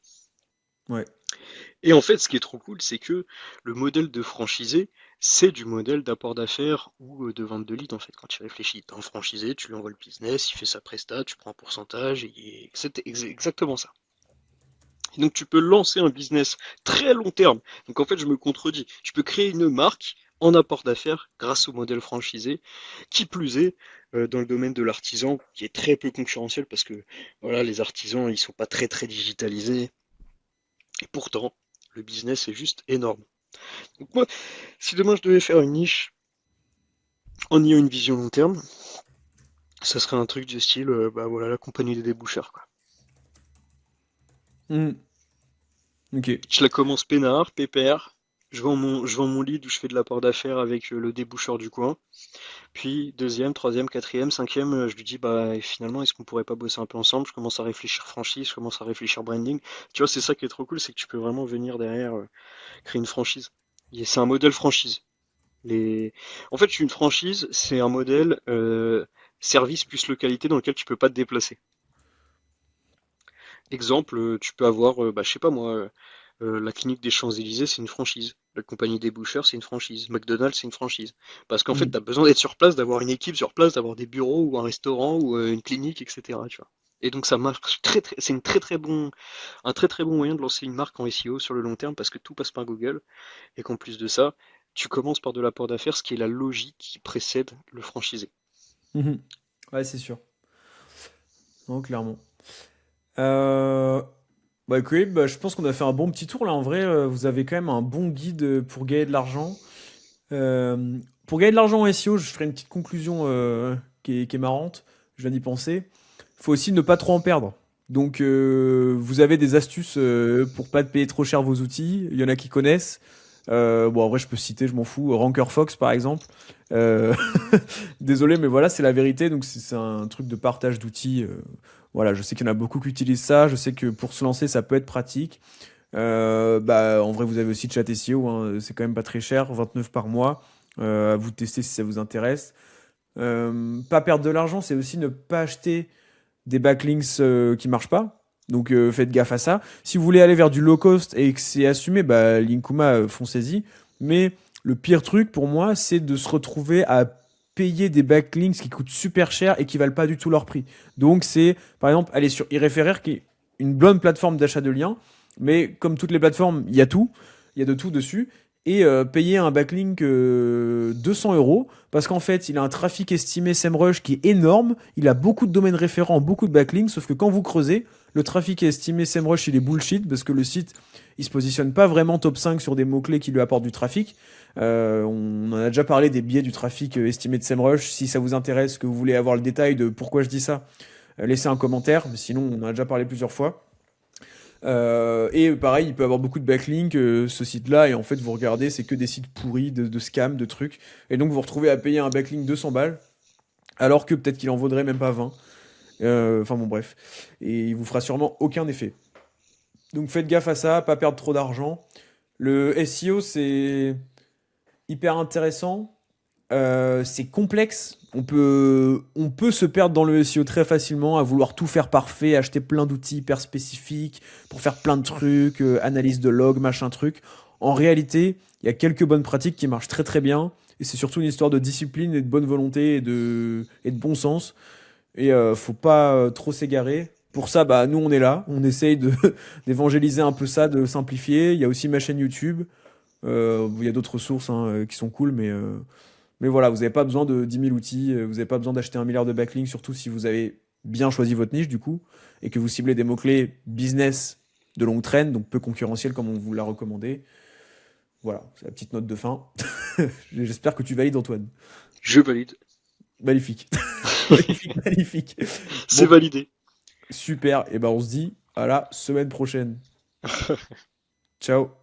Ouais. Et en fait, ce qui est trop cool, c'est que le modèle de franchisé, c'est du modèle d'apport d'affaires ou de vente de lead, en fait. Quand tu réfléchis, t'as un franchisé, tu lui envoies le business, il fait sa presta, tu prends un pourcentage, et c'est exactement ça. Et donc tu peux lancer un business très long terme. Donc en fait, je me contredis. Tu peux créer une marque en apport d'affaires grâce au modèle franchisé, qui plus est dans le domaine de l'artisan, qui est très peu concurrentiel parce que voilà, les artisans, ils sont pas très digitalisés. Et pourtant, le business est juste énorme. Donc moi, si demain je devais faire une niche en ayant une vision long terme, ça serait un truc du style, bah voilà, la compagnie des déboucheurs, quoi. Mhm. Ok. Je la commence peinard, pépère. Je vends mon lead où je fais de l'apport d'affaires avec le déboucheur du coin. Puis deuxième, troisième, quatrième, cinquième, je lui dis bah et finalement est-ce qu'on pourrait pas bosser un peu ensemble? Je commence à réfléchir franchise, je commence à réfléchir branding. Tu vois, c'est ça qui est trop cool, c'est que tu peux vraiment venir derrière créer une franchise. Et c'est un modèle franchise. Les... En fait, une franchise, c'est un modèle service plus localité dans lequel tu peux pas te déplacer. Exemple, tu peux avoir, bah, je sais pas moi, la clinique des Champs-Élysées, c'est une franchise. La compagnie des boucheurs, c'est une franchise. McDonald's, c'est une franchise. Parce qu'en fait, Mhm. tu as besoin d'être sur place, d'avoir une équipe sur place, d'avoir des bureaux ou un restaurant ou une clinique, etc. Tu vois. Et donc ça marche c'est une un très bon moyen de lancer une marque en SEO sur le long terme parce que tout passe par Google et qu'en plus de ça, tu commences par de l'apport d'affaires, ce qui est la logique qui précède le franchisé. Mhm. Ouais, c'est sûr. Non, clairement. Euh, Bah, écoutez, bah, je pense qu'on a fait un bon petit tour là. En vrai, vous avez quand même un bon guide pour gagner de l'argent. Euh, pour gagner de l'argent en SEO, je ferai une petite conclusion qui est marrante. Je viens d'y penser. Il faut aussi ne pas trop en perdre. Donc, vous avez des astuces pour pas payer trop cher vos outils. Il y en a qui connaissent. Bon, en vrai, je peux citer, je m'en fous. Ranker Fox, par exemple. Euh, Désolé, mais voilà, c'est la vérité. Donc, c'est un truc de partage d'outils. Voilà, je sais qu'il y en a beaucoup qui utilisent ça. Je sais que pour se lancer, ça peut être pratique. Bah, en vrai, vous avez aussi Chat SEO, hein, c'est quand même pas très cher, 29 par mois. À vous de tester si ça vous intéresse. Pas perdre de l'argent, c'est aussi ne pas acheter des backlinks qui marchent pas. Donc faites gaffe à ça. Si vous voulez aller vers du low cost et que c'est assumé, bah, Linkuma, foncez-y. Mais le pire truc pour moi, c'est de se retrouver à payer des backlinks qui coûtent super cher et qui valent pas du tout leur prix. Donc c'est, par exemple, aller sur iReferrer, qui est une bonne plateforme d'achat de liens, mais comme toutes les plateformes, il y a tout, il y a de tout dessus. Et payer un backlink 200 euros, parce qu'en fait, il a un trafic estimé SEMrush qui est énorme, il a beaucoup de domaines référents, beaucoup de backlinks, sauf que quand vous creusez, le trafic estimé SEMrush, il est bullshit, parce que le site, il se positionne pas vraiment top 5 sur des mots-clés qui lui apportent du trafic. On en a déjà parlé des biais du trafic estimé de SEMrush. Si ça vous intéresse, que vous voulez avoir le détail de pourquoi je dis ça, laissez un commentaire, sinon on en a déjà parlé plusieurs fois. Et pareil, il peut avoir beaucoup de backlinks, ce site-là, et en fait, vous regardez, c'est que des sites pourris, de scams, de trucs. Et donc, vous vous retrouvez à payer un backlink 200 balles, alors que peut-être qu'il en vaudrait même pas 20. Enfin bon, bref. Et il vous fera sûrement aucun effet. Donc, faites gaffe à ça, pas perdre trop d'argent. Le SEO, c'est hyper intéressant. C'est complexe. On peut se perdre dans le SEO très facilement, à vouloir tout faire parfait, acheter plein d'outils hyper spécifiques pour faire plein de trucs, analyse de log, machin truc. En réalité, il y a quelques bonnes pratiques qui marchent très très bien. Et c'est surtout une histoire de discipline et de bonne volonté et de bon sens. Et faut pas trop s'égarer. Pour ça, bah, nous on est là. On essaye d'évangéliser un peu ça, de simplifier. Il y a aussi ma chaîne YouTube. Il y a d'autres sources hein, qui sont cool, mais Mais voilà, vous n'avez pas besoin de 10 000 outils, vous n'avez pas besoin d'acheter 1 milliard de backlinks, surtout si vous avez bien choisi votre niche du coup, et que vous ciblez des mots-clés business de longue traîne, donc peu concurrentiels comme on vous l'a recommandé. Voilà, c'est la petite note de fin. J'espère que tu valides, Antoine. Je valide. Magnifique. Magnifique, magnifique. C'est Bon, validé. super. Et ben on se dit à la semaine prochaine. Ciao.